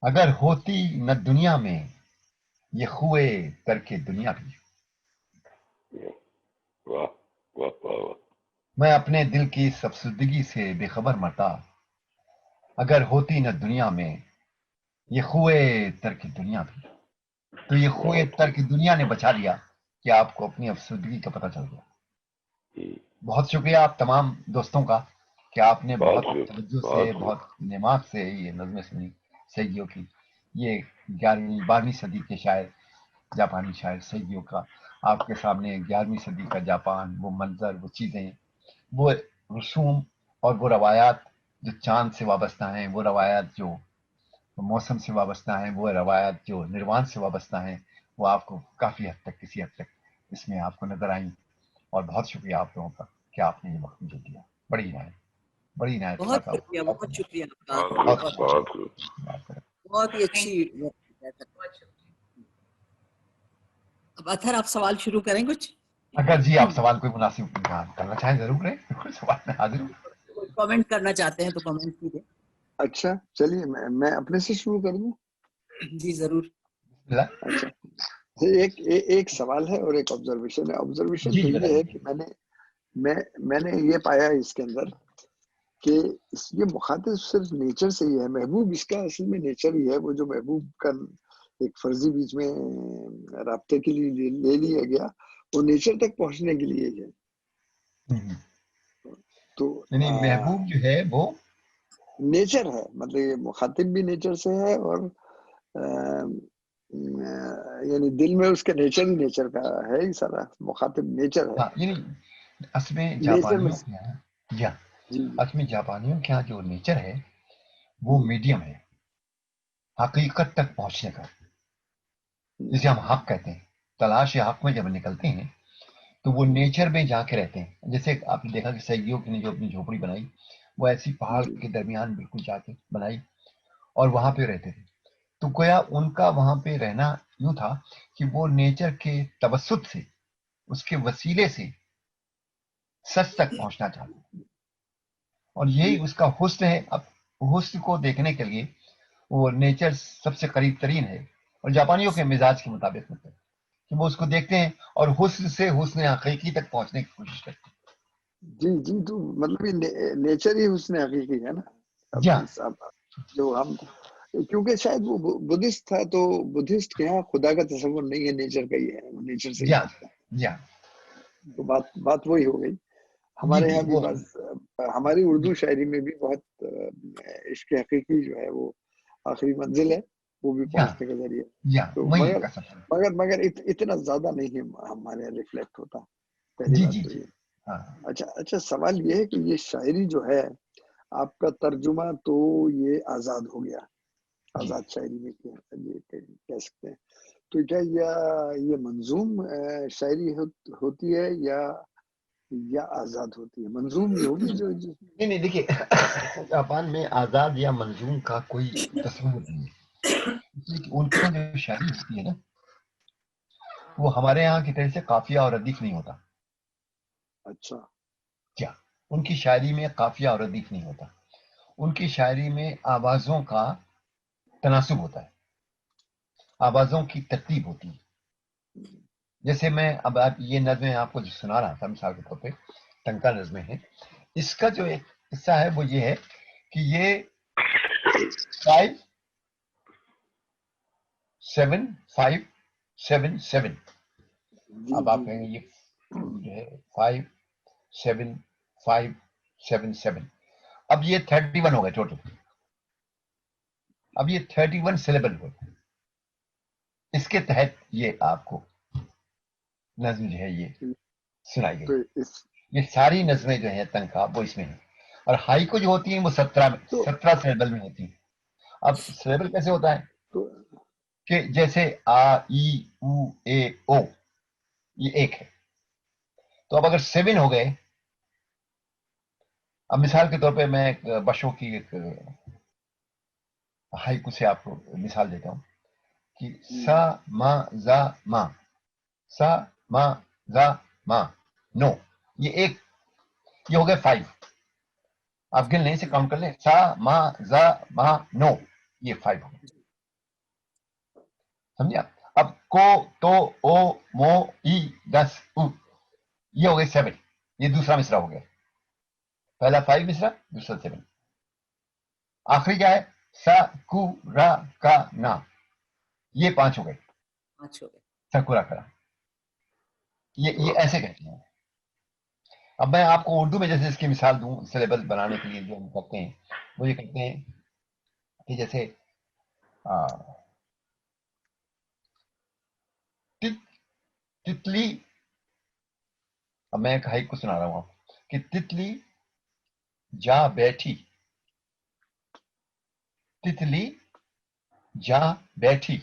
اگر ہوتی نہ دنیا میں یہ خوئے ترک دنیا بھی. واہ واہ واہ. میں اپنے دل کی اس افسردگی سے بے خبر مرتا، اگر ہوتی نہ دنیا میں یہ خوئے ترک دنیا بھی. تو یہ خوئے ترک دنیا نے بچا لیا کہ آپ کو اپنی افسردگی کا پتہ چل گیا. بہت شکریہ آپ تمام دوستوں کا کہ آپ نے بہت توجہ سے، بہت نماز سے یہ نظمیں سنی سیگیو کی. یہ 12ویں صدی کے شاعر، جاپانی شاعر سیگیو کا آپ کے سامنے 11ویں صدی کا جاپان، وہ منظر، وہ چیزیں، وہ رسوم اور وہ روایات جو چاند سے وابستہ ہیں، وہ روایات جو موسم سے وابستہ ہیں، وہ روایات جو نروان سے وابستہ ہیں، وہ آپ کو کافی حد تک، کسی حد تک اس میں آپ کو نظر آئیں. اور بہت شکریہ آپ لوگوں کا کہ آپ نے یہ وقت مجھے دیا. بڑی عنایت بہت شکریہ، بہت شکریہ آپ کا. بہت ہی اچھی. اب اطہر آپ سوال شروع کریں کچھ؟ اگر جی آپ سوال کوئی مناسب کرنا چاہیں ضرور کریں، کوئی سوال میں حاضر ہوں. کوئی کامنٹ کرنا چاہتے ہیں تو کامنٹ کیجیے. اچھا چلیے میں اپنے سے شروع کر دوں. جی ضرور. اچھا، ایک سوال ہے اور ایک آبزرویشن ہے. آبزرویشن جی تو جی یہ ہے کہ میں نے یہ پایا اس کے اندر کہ یہ مخاطب صرف نیچر سے ہی ہے. محبوب اس کا اصل میں نیچر ہی ہے. وہ جو محبوب کا ایک فرضی بیچ میں رابطے کے لیے لے لیا گیا، وہ نیچر تک پہنچنے کے لیے ہے. تو یعنی محبوب جو ہے وہ نیچر ہے، مطلب یہ مخاطب بھی نیچر سے ہے، اور یعنی دل میں اس کا نیچر ہی نیچر کا ہے ہی سارا. مخاطب نیچر ہے. یعنی اصل میں نیچر میں جاپانیوں کے یہاں اصل میں جاپانیوں کے یہاں جو نیچر ہے وہ میڈیم ہے، حقیقت تک پہنچنے کا، جسے ہم حق کہتے ہیں. تلاش حق میں جب نکلتے ہیں تو وہ نیچر میں جا کے رہتے ہیں. جیسے آپ نے دیکھا کہ سیگیو نے جو اپنی جھوپڑی بنائی وہ ایسی پہاڑ کے درمیان بالکل جا کے بنائی اور وہاں پہ رہتے تھے. تو گویا ان کا وہاں پہ رہنا یوں تھا کہ وہ نیچر کے توسط سے، اس کے وسیلے سے سچ تک پہنچنا چاہتے ہیں. اور یہی اس کا حسن ہے. اب حسن کو دیکھنے کے لیے وہ نیچر سب سے قریب ترین ہے، اور جاپانیوں کے مزاج کے مطابق مطلب کہ وہ اس کو دیکھتے ہیں اور حسن سے حسن حقیقی تک پہنچنے کی کوشش کرتے ہیں. جی تو مطلب یہ نیچر ہی حسن حقیقی ہے نا. جو ہم، کیونکہ شاید وہ بدھسٹ تھا تو بدھسٹ کے یہاں خدا کا تصور نہیں ہے، نیچر کا ہی ہے. وہ نیچر سے ہی آتا ہے. تو بات وہی ہو گئی. ہمارے یہاں بھی بس ہماری اردو شاعری میں بھی بہت عشق حقیقی جو ہے وہ آخری منزل ہے. وہ بھی پہنچنے کا ذریعہ. تو مگر اتنا زیادہ نہیں ہمارے ریفلیکٹ ہوتا. پہلی بات تو یہ. اچھا سوال یہ ہے کہ یہ شاعری جو ہے آپ کا ترجمہ تو یہ آزاد ہو گیا, آزاد شاعری میں کہہ سکتے ہیں. تو کیا یہ منظوم شاعری ہوتی ہے یا آزاد ہوتی ہے؟ منظوم یہ ہوگی جو نہیں دیکھیے جاپان میں آزاد یا منظوم کا کوئی تصور نہیں ہے. ان کی جو شاعری ہوتی ہے نا وہ ہمارے یہاں کی طرح سے قافیہ اور ردیف نہیں ہوتا. اچھا کیا ان کی شاعری میں قافیہ اور ردیف نہیں ہوتا. ان کی شاعری میں آوازوں کا تناسب ہوتا ہے, آوازوں کی ترتیب ہوتی ہے. جیسے میں اب یہ نظمیں آپ کو جو سنا رہا تھا مثال کے طور پہ ٹنکا نظمیں ہیں, اس کا جو ایک قصہ ہے وہ یہ ہے کہ یہ 5 7 5 7 7 اب آپ کہیں گے یہ جو ہے 5 7 5 7 7 اب یہ 31 ہو گئے ٹوٹل. اب یہ 31 سلیبل ہو گئے. اس کے تحت یہ آپ کو نظم جو ہے یہ سنائی گئی. یہ ساری نظمیں جو ہیں تنخواہ وہ اس میں ہیں, اور ہائیکو جو ہوتی ہیں وہ 17 سلیبل میں ہوتی ہیں. اب سلیبل کیسے ہوتا ہے کہ جیسے آ ای او اے او یہ ایک ہے, تو اب اگر 7 ہو گئے, اب مثال کے طور پہ میں ایک بشوں کی ایک ہائیکو سے آپ کو مثال دیتا ہوں کہ سا ما زا ما سا ما زا ما نو, یہ ایک, یہ ہو گئے 5. آپ گن لیں سے کاؤنٹ کر لیں, سا ما زا ما نو, یہ 5 ہو گئے. سمجھا؟ اب کو تو او مو ای 10 او, یہ ہو گئے 7. یہ دوسرا مصرع ہو گیا. پہلا 5 مصرع, دوسرا 7. آخری کیا ہے سا کو را کا نا, یہ 5 ہو گئے. سکورا کرا, یہ ایسے کہتے ہیں. اب میں آپ کو اردو میں جیسے اس کی مثال دوں سلیبل بنانے کے لیے جو ہم کرتے ہیں وہ یہ کرتے ہیں کہ جیسے تتلی, اب میں ایک ہائیکو سنا رہا ہوں آپ کہ تتلی جا بیٹھی, تتلی جا بیٹھی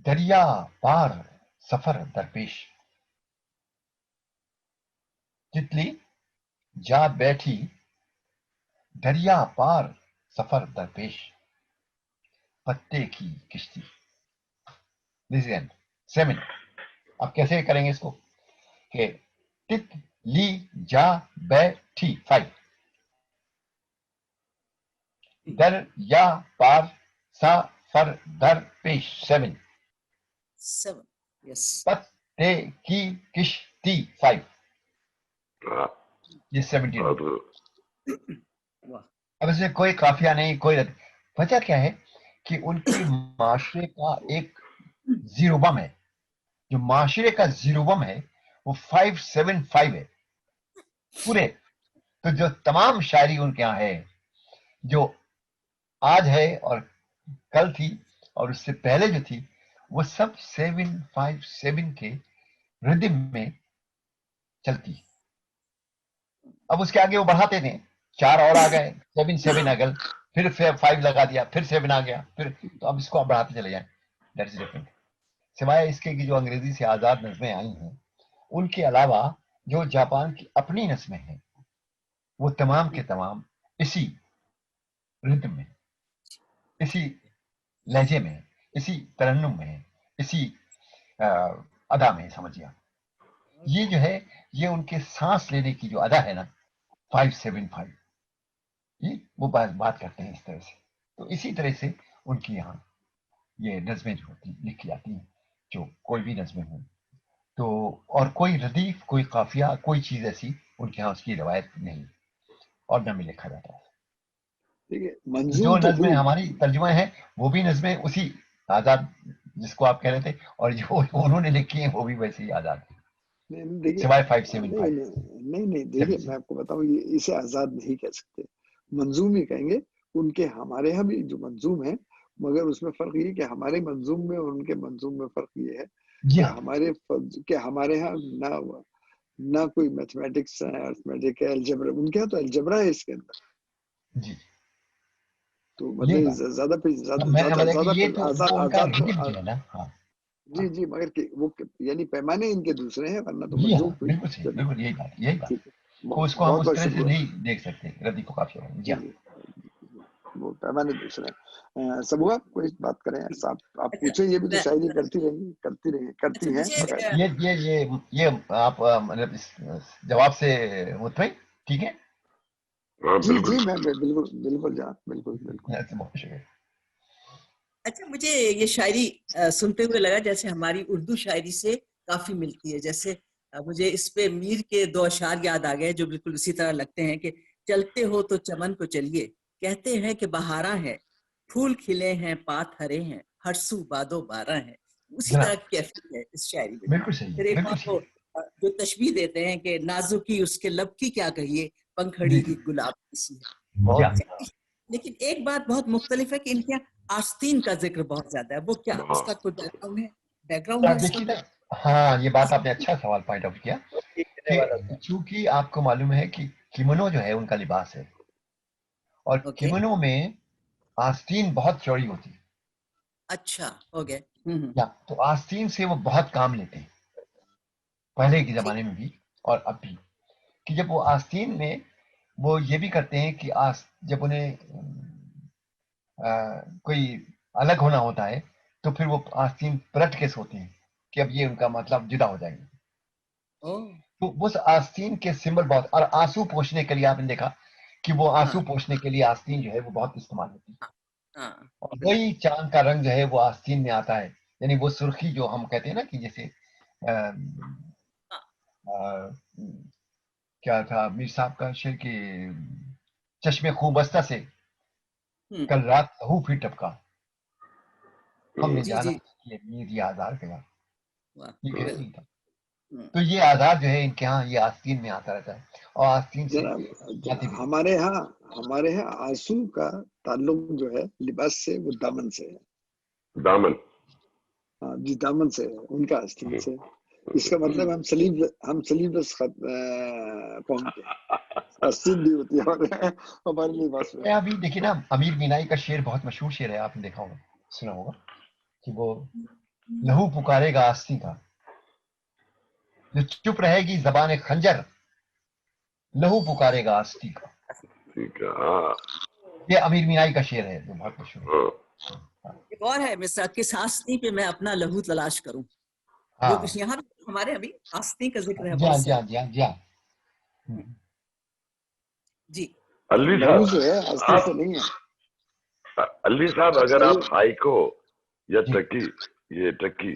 دریا پار سفر درپیش. تتلی جا بیٹھی دریا پار سفر درپیش پتے کی کشتی. 7. اب کیسے کریں گے اس کو کہ تتلی جا بیٹھی 5, دریا پار سفر درپیش 7, پتے کی کشتی 5, یہ 17. اب اس میں کوئی قافیہ نہیں, کوئی وجہ کیا ہے کہ ان کی معاشرے کا ایک زیرو بم ہے. جو معاشرے کا زیرو بم ہے وہ 575 ہے پورے. تو جو تمام شاعری ان کے یہاں ہے جو آج ہے اور کل تھی اور اس سے پہلے جو تھی وہ سب 757 کے ردم میں چلتی. اب اس کے آگے وہ بڑھاتے تھے, 4 اور آ گئے, 7 اگل, پھر 5 لگا دیا, پھر 7 آ گیا, پھر تو اب اس کو آپ بڑھاتے چلے جائیں. That is different. سوائے اس کے جو انگریزی سے آزاد نظمیں آئی ہیں ان کے علاوہ جو جاپان کی اپنی نظمیں ہیں وہ تمام کے تمام اسی ردم میں, اسی لہجے میں, اسی ترنم میں, اسی ادا میں. سمجھیے یہ جو ہے یہ ان کے سانس لینے کی جو ادا ہے نا 575, یہ وہ بات کرتے ہیں اس طرح سے. تو اسی طرح سے ان کی یہاں یہ نظمیں جو ہوتی لکھی جاتی ہیں, جو کوئی بھی نظمیں ہوں تو, اور کوئی ردیف, کوئی قافیہ, کوئی چیز ایسی ان کے یہاں اس کی روایت نہیں اور نہ میں لکھا جاتا ہے. جو نظمیں ہماری ترجمہ ہیں وہ بھی نظمیں اسی آزاد جس کو آپ کہہ رہے تھے, اور جو انہوں نے لکھی ہیں وہ بھی ویسے ہی آزاد ہے سوائے 575. نہیں دیکھیے میں آپ کو بتاؤں یہ اسے آزاد نہیں کہہ سکتے, منظوم ہی کہیں گے. ان کے ہمارے یہاں بھی جو منظوم ہے مگر اس میں فرق یہ کہ ہمارے منظوم میں اور ان کے منظوم میں فرق یہ ہے جی کہ ہاں ہمارے ہاں نہ کوئی میتھمیٹکس ہے، ارتھمیٹک ہے، الجبرا، ان کے ہاں تو الجبرا ہے اس کے اندر. جی تو یہ مطلب بات زیادہ میں نے بولا کہ زیادہ یہ تو وہ ان کا آزاد تو ریجم جو ہے نا. ہاں جی جی، مگر کہ وہ یعنی پیمانے ان کے دوسرے ہیں، ورنہ تو جی ہاں منظوم کوئی. بالکل صحیح، بالکل یہی بات. ٹھیک ہے، کو اس کو ہم بہت اس بہت طرح سے شکریہ. نہیں دیکھ سکتے ردی کو کافی ہو. جی جی ہاں جی، وہ پیمانے دوسرے ہیں. سبوا کوئی بات کریں صاحب، آپ اچھا پوچھیں. یہ بھی تو میں شاعری اچھا کرتی ہیں مجھے باقاعدہ. یہ آپ مطلب اس جواب سے مطمئن ٹھیک ہے. ہاں جی بالکل. جی، میں بالکل جان، بالکل بالکل. بہت شکریہ. اچھا مجھے یہ شاعری سنتے ہوئے لگا جیسے ہماری اردو شاعری سے کافی ملتی ہے. جیسے مجھے اس پہ میر کے 2 اشعار یاد آ گئے جو بالکل اسی طرح لگتے ہیں کہ چلتے ہو تو چمن کو چلیے، کہتے ہیں کہ بہاراں ہے، پھول کھلے ہیں، پات ہرے ہیں، ہر سو بادو باراں ہے. اسی طرح جناب کی کیفیت ہے اس شاعری میں. بالکل صحیح پھر ہے، ایک بالکل بات صحیح کو جو تشبیہ دیتے ہیں کہ نازکی اس کے لب کی کیا کہیے، جی پنکھڑی ہی گلاب کسی ہے. جی ہاں. لیکن ایک بات بہت مختلف ہے کہ ان کے یہاں آستین کا ذکر بہت زیادہ ہے. وہ کیا اس کا کوئی بیک گراؤنڈ ہے اس کا دیکھیے نا، کوئی؟ ہاں یہ بات آپ نے اچھا سوال پوائنٹ آؤٹ کیا کہ چونکہ آپ کو معلوم ہے کہ کیمونو جو ہے ان کا لباس ہے، اور اوکے کیمونو میں آستین بہت چوڑی ہوتی ہے. اچھا ہو گئے. تو آستین سے وہ بہت کام لیتے ہیں پہلے کے ٹھیک. زمانے میں بھی اور اب بھی. کہ جب وہ آستین میں وہ یہ بھی کرتے ہیں کہ جب انہیں کوئی الگ ہونا ہوتا ہے تو پھر وہ آستین پلٹ کے سوتے ہیں کہ اب یہ ان کا مطلب جدا ہو جائے گا. تو اس آستین کے سمبل بہت، اور آنسو پوچھنے کے لیے آپ نے دیکھا کہ وہ آنسو پوچھنے کے لیے آستین جو ہے وہ بہت استعمال ہوتی ہے. اور وہی چاند کا رنگ جو ہے وہ آستین میں آتا ہے، یعنی وہ سرخی جو ہم کہتے ہیں نا کہ جیسے کیا تھا میر صاحب کا شعر کہ چشمے خوبستہ سے کل رات لہو پھر ٹپکا، ہم نے جی جانا جی کہ میر یہ آزار گیا. یہ کیسے نہیں تھا. ہوں. تو یہ آزار جو ہے ان کے ہاں یہ آستین میں آتا رہتا ہے اور آستین سے جناب جاتی بھی. ہمارے ہاں آنسو کا تعلق جو ہے لباس سے، وہ دامن سے ہے. دامن. ہاں جی، دامن سے ہے، ان کا آستین سے. اس کا مطلب ہم سلیب بس پہنتے ہیں، آستین بھی ہوتی ہے ہمارے لباس میں. ابھی دیکھیے نا، امیر مینائی کا شعر بہت مشہور شعر ہے، آپ نے دیکھا ہوگا، سنا ہوگا کہ وہ لہو پکارے گا آستین کا، جو چپ رہے گی زبان خنجر، لہو پکارے گا آستین کا. ٹھیک ہے. ہاں یہ امیر مینائی کا شعر ہے جو بہت مشہور ہے. ایک اور ہے مثلا، کس آستین پہ میں اپنا لہو تلاش کروں. وہ ہاں یہاں ہمارے ابھی آستین کا ذکر ہے جی بہت ہاں جی ہاں سارا. جی ہاں جی ہاں. جی علی لہو صاحب، جو ہے آستین سے نہیں ہے. علی صاحب اگر آپ ہائیکو یا جی ٹکی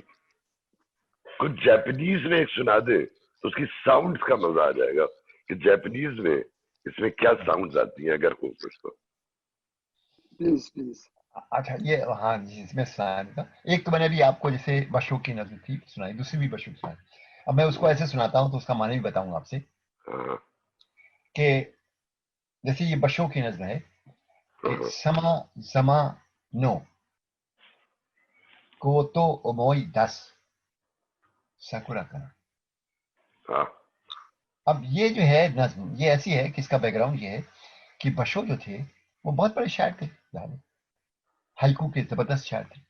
کچھ جاپنیز میں ایک سنا دے تو اس کی ساؤنڈز کا مزہ آ جائے گا کہ جاپنیز میں اس میں کیا ساؤنڈز آتی ہیں اگر ہو کچھ تو. Please please. اچھا یہ ہاں جی، اس میں سنایا تھا ایک تو میں نے بھی آپ کو جیسے بشو کی نظر تھی سنائی، دوسری بھی بشو کی سنائی. اب میں اس کو ایسے سناتا ہوں تو اس کا معنی بھی بتاؤں گا آپ سے کہ جیسے یہ بشو کی نظر ہے کہ سما زما نو کوتو اموئی دس سکورا کرا. اب یہ جو ہے نظم یہ ایسی ہے کہ اس کا بیک گراؤنڈ یہ ہے کہ بشو جو تھے وہ بہت بڑے شاعر تھے، ہائیکو کے زبردست شاعر تھے.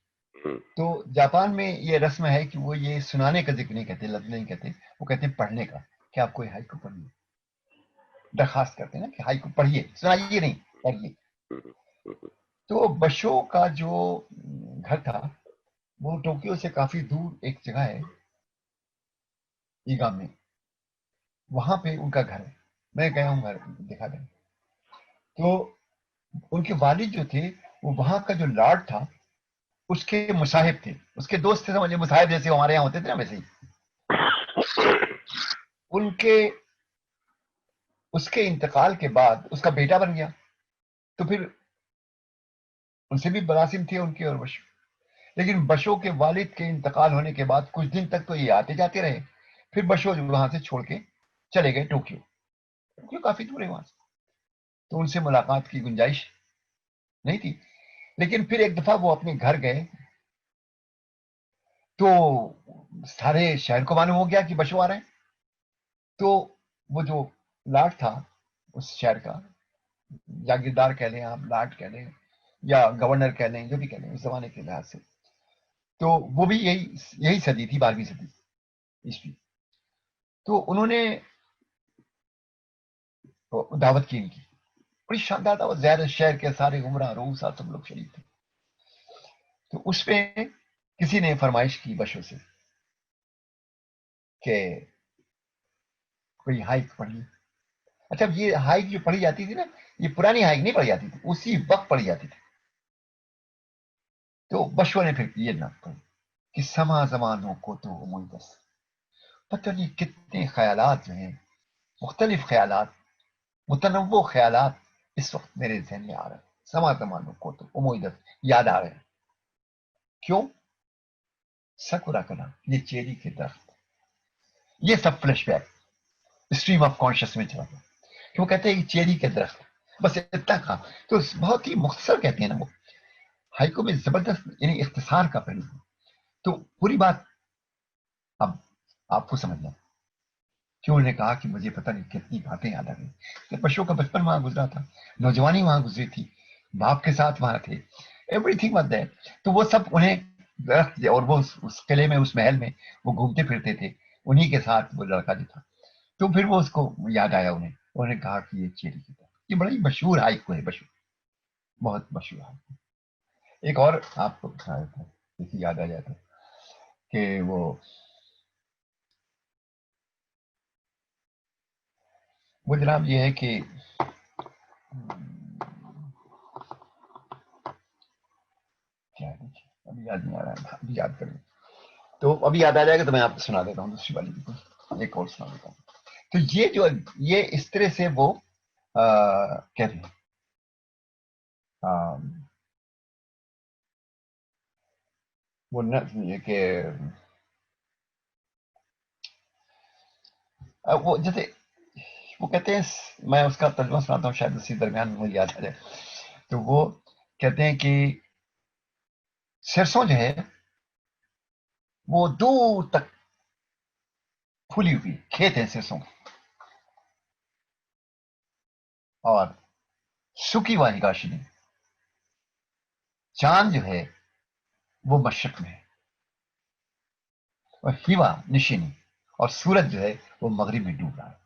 تو جاپان میں یہ رسم ہے کہ وہ یہ سنانے کا ذکر نہیں کہتے، لفظ نہیں کہتے، وہ کہتے ہیں پڑھنے کا، کہ آپ کوئی ہائیکو پڑھیے، درخواست کرتے ہیں نا کہ ہائیکو پڑھیے، سنائیے نہیں پڑھیے. تو بشو کا جو گھر تھا وہ ٹوکیو سے کافی دور ایک جگہ ہے ایگا میں، وہاں پہ ان کا گھر ہے. میں گیا ہوں گھر، دیکھا گیا. تو ان کے والد جو تھے وہ وہاں کا جو لارڈ تھا اس کے مصاحب تھے، اس کے دوست تھے، سمجھے مصاحب جیسے ہمارے یہاں ہوتے تھے نا ویسے ہی. ان کے اس کے انتقال کے بعد اس کا بیٹا بن گیا. تو پھر ان سے بھی مراسم تھے ان کے اور بشو. لیکن بشو کے والد کے انتقال ہونے کے بعد کچھ دن تک تو یہ آتے جاتے رہے. پھر بشو جو وہاں سے چھوڑ کے چلے گئے ٹوکیو. ٹوکیو کافی دور ہے وہاں سے، تو ان سے ملاقات کی گنجائش نہیں تھی. لیکن پھر ایک دفعہ وہ اپنے گھر گئے تو سارے شہر کو معلوم ہو گیا کہ بشو آ رہے ہیں. تو وہ جو لاٹ تھا اس شہر کا، جاگیردار کہہ لیں آپ، لاٹ کہہ لیں یا گورنر کہہ لیں، جو بھی کہہ لیں اس زمانے کے لحاظ سے، تو وہ بھی یہی صدی تھی، 12ویں صدی عیسوی. تو انہوں نے دعوت کی ان کی، بڑی شاندار دعوت، زیادہ شہر کے سارے عمرہ روسا سب لوگ شریک تھے. تو اس پہ کسی نے فرمائش کی بشو سے کہ کوئی ہائیک پڑھ لی. اچھا یہ ہائیک جو پڑھی جاتی تھی نا، یہ پرانی ہائیک نہیں پڑھی جاتی تھی، اسی وقت پڑھی جاتی تھی. تو بشو نے پھر یہ نہ پڑھی کہ سما زمانوں کو تو منتس، پتہ نہیں کتنے خیالات جو ہیں، مختلف خیالات، متنوع خیالات اس وقت میرے ذہن میں آ رہے ہیں. سما زمانوں کو تو امیدت یاد آ رہے ہیں. کیوں؟ سکورا کا نام، یہ چیری کے درخت، یہ سب flashback stream of conscious میں چلا گیا. کہ وہ کہتے ہیں کہ چیری کے درخت، بس اتنا کہا. تو بہت ہی مختصر کہتے ہیں نا وہ، ہائیکو میں زبردست یعنی اختصار کا پہلو. تو پوری بات اب آپ کو سمجھ لیں کیوں انہوں نے کہا کہ مجھے پتہ نہیں کتنی باتیں یاد آ گئی کہ بچوں کا بچپن وہاں گزرا تھا، نوجوانی وہاں گزری تھی، باپ کے ساتھ وہاں تھے، ایوری تھنگ واز دیئر. تو وہ سب انہیں درخت، اور وہ اس قلعے میں، اس محل میں وہ گھومتے پھرتے تھے انہی کے ساتھ، وہ لڑکا جو تھا. تو پھر وہ اس کو یاد آیا انہوں نے کہا کہ یہ چیری کی طرح، یہ بڑا ہی مشہور ہائیکو ہے بشو، بہت مشہور ہائیکو. ایک اور آپ کو یاد آ جاتا کہ وہ جناب یہ ہے کہ ابھی یاد نہیں آ رہا ہے، ابھی یاد کریں تو ابھی یاد آ جائے گا تو میں آپ کو سنا دیتا ہوں دوسری والی بھی، ایک اور سنا دیتا ہوں. تو یہ اس طرح سے وہ کہتے ہیں وہ کہ وہ جیسے وہ کہتے ہیں، میں اس کا ترجمہ سناتا ہوں شاید اسی درمیان مجھے یاد آ جائے. تو وہ کہتے ہیں کہ سرسوں جو ہے وہ دور تک پھولی ہوئی کھیت ہے سرسوں، اور سکی والی کاشنی، چاند جو ہے وہ مشرق میں ہے، اور ہیوا نشینی، اور سورج جو ہے وہ مغرب میں ڈوب رہا ہے.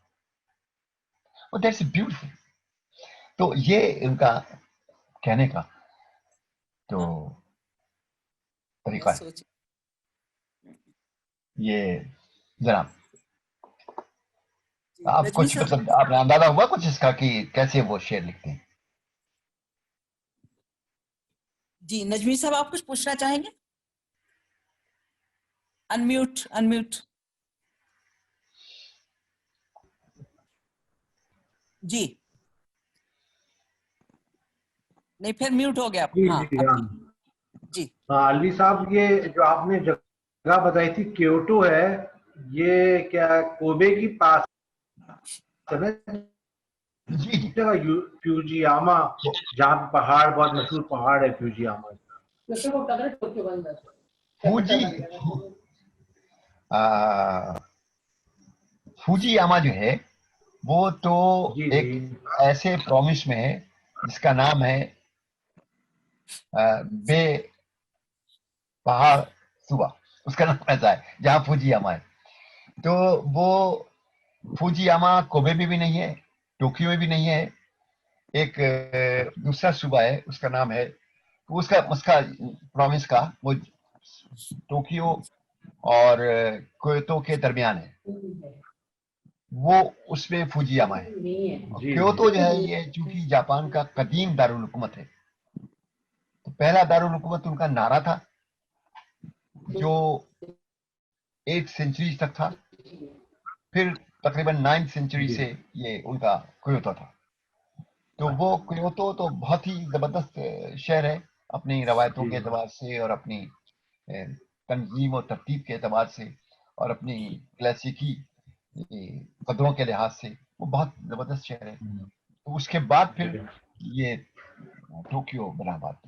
اور دیٹس بیوٹیفل. تو یہ ان کا کہنے کا تو طریقہ ہے. یہ جناب آپ کچھ مطلب آپ نے اندازہ ہوا کچھ اس کا کہ کیسے وہ شعر لکھتے ہیں؟ جی نجمی صاحب آپ کچھ پوچھنا چاہیں گے؟ انمیوٹ. جی نہیں پھر میوٹ ہو گیا. جی علی صاحب، یہ جو آپ نے جگہ بتائی تھی کیوٹو ہے، یہ کیا کوبے کی پاس ہے؟ جی جی فیوجیاما، جہاں پہاڑ، بہت مشہور پہاڑ ہے فیوجیاما. فوجی یاما جو ہے وہ تو ایک ایسے پروونس میں ہے جس کا نام ہے بے پہاڑ صوبہ، اس کا نام ایسا ہے جہاں فوجی یاما ہے. تو وہ فوجی یاما کوبے میں بھی نہیں ہے، ٹوکیو میں بھی نہیں ہے. ایک دوسرا صوبہ ہے، اس کا نام ہے، اس کا پروونس کا وہ ٹوکیو اور کویتو کے درمیان ہے، وہ اس میں فوجی یاما ہے. کیوتو جو ہے یہ چونکہ جاپان کا قدیم دارالحکومت ہے، تو پہلا دارالحکومت ان کا نارا تھا جو 8 سینچری تک تھا، پھر تقریباً 9 سینچری سے یہ ان کا کیوتو تھا. تو وہ کیوتو تو بہت ہی زبردست شہر ہے اپنی روایتوں کے اعتبار سے، اور اپنی تنظیم و ترتیب کے اعتبار سے، اور اپنی کلاسیکی قدروں کے لحاظ سے وہ بہت زبردست شہر ہے. تو اس کے بعد پھر یہ ٹوکیو بنا بات.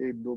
1-2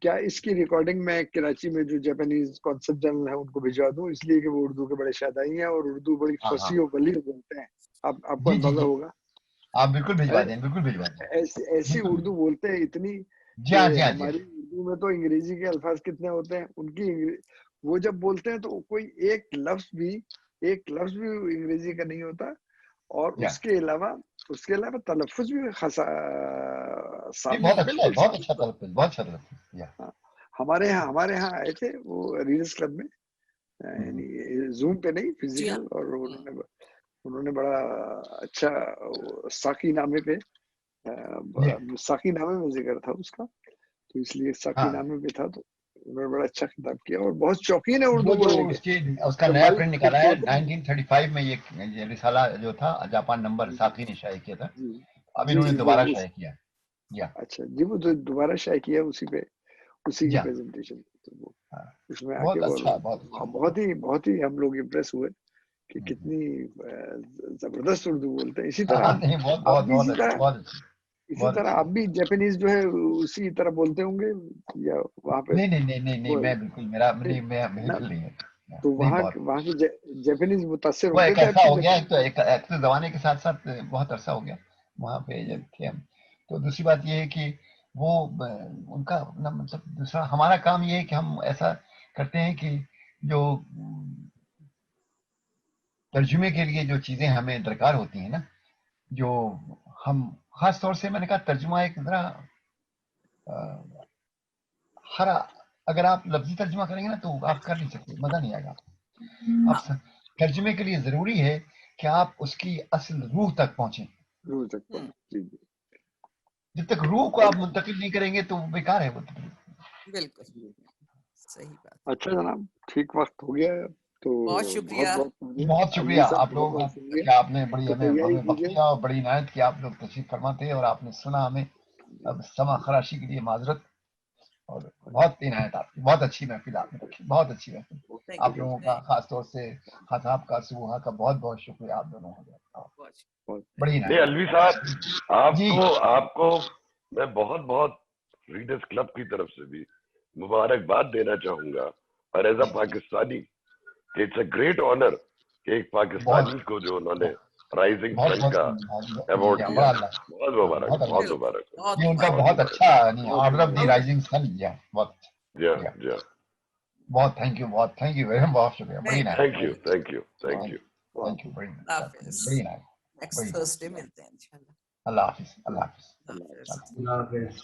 کیا اس کی ریکارڈنگ میں کراچی میں جو جاپانیز کانسیپٹ جرنل ہے ان کو بھجوا دوں، اس لیے کہ وہ اردو کے بڑے شادائی ہیں اور اردو بڑی فصیح و بلیغ بولتے ہیں. آپ کو اندازہ ہوگا. آپ بالکل بھجوا دیں، بالکل بھجوا دیں. ایسی اردو بولتے ہیں اتنی. ہماری اردو میں تو انگریزی کے الفاظ کتنے ہوتے ہیں، ان کی وہ جب بولتے ہیں تو کوئی ایک لفظ بھی انگریزی کا نہیں ہوتا. اور اس کے علاوہ تلفظ بھی خاصا صاف ہے، بالکل بہت اچھا تلفظ، بہت اچھا تلفظ. ہمارے یہاں آئے تھے وہ ریڈرز کلب میں، یعنی زوم پہ نہیں، فزیکل. اور انہوں نے بڑا اچھا ساقی نامے پہ، ساقی نامے میں ذکر تھا اس کا، تو اس لیے ساقی نامے پہ تھا، تو انہوں نے بڑا اچھا خطاب کیا اور بہت شوقین ہے اردو بولنے کے. اس کا نیا پرنٹ نکالا ہے 1935 میں، یہ رسالہ جو تھا جاپان نمبر ساقی نے شائع کیا تھا، اب انہوں نے دوبارہ شائع کیا. اچھا جی، وہ تو دوبارہ شائع کیا اسی کی پریزنٹیشن. اس میں آ کے بہت ہی ہم لوگ امپریس ہوئے کہ کتنی زبردست اردو بولتے ہیں. اسی طرح آپ بھی جاپانیز جو ہے اسی طرح بولتے ہوں گے یا وہاں پہ؟ نہیں، میں بالکل بالکل نہیں ہے. تو وہاں کی جاپانیز متاثر وہ ہوتے ایک تھے ایسا ہو گیا، ایک تو زمانے کے ساتھ ساتھ بہت عرصہ ہو گیا وہاں پہ جب تھے ہم. تو دوسری بات یہ ہے کہ وہ ان کا مطلب دوسرا ہمارا کام یہ ہے کہ ہم ایسا کرتے ہیں کہ جو ترجمے کے لیے جو چیزیں ہمیں درکار ہوتی ہیں نا، جو ہم خاص طور سے میں نے کہا ترجمہ ایک ذرا اگر آپ لفظی ترجمہ کریں گے نا تو آپ کر نہیں سکتے، مزہ نہیں آئے گا. آپ ترجمے کے لیے ضروری ہے کہ آپ اس کی اصل روح تک پہنچیں. جب تک روح کو آپ منتقل نہیں کریں گے تو بیکار ہے وہ. بالکل صحیح بات. اچھا جناب، ٹھیک وقت ہو گیا، تو بہت شکریہ. بہت شکریہ آپ لوگ کہ آپ نے بڑی ہمیں وقت دیا اور بڑی عنایت کی. آپ لوگ تشریف فرماتے ہیں اور آپ نے سنا ہمیں. اب سما خراشی کے لیے معذرت، اور بہت عنایت آپ کی. بہت اچھی محفل آپ نے رکھی، بہت اچھی محفل. آپ لوگوں کا خاص طور سے خطاب کا سبوہا کا بہت بہت شکریہ آپ دونوں کو. بڑی عنایت. الوی صاحب، آپ کو میں بہت بہت ریڈرز کلب کی طرف سے بھی مبارکباد دینا چاہوں گا، اور as a Pakistani it's a great honour کہ ایک پاکستانی کو جو انہوں نے رائزنگ سن کا ایوارڈ دیا. بہت مبارک، بہت مبارک. یہ ان کا بہت اچھا آرڈر آف دی رائزنگ سن. بہت تھینک یو، بہت تھینک یو ویری مچ. بہت شکریہ، بڑی عنایت. Thank you. بڑی عنایت. نیکسٹ تھرسڈے ملتے ہیں انشاءاللہ. اللہ حافظ. اللہ حافظ. اللہ حافظ.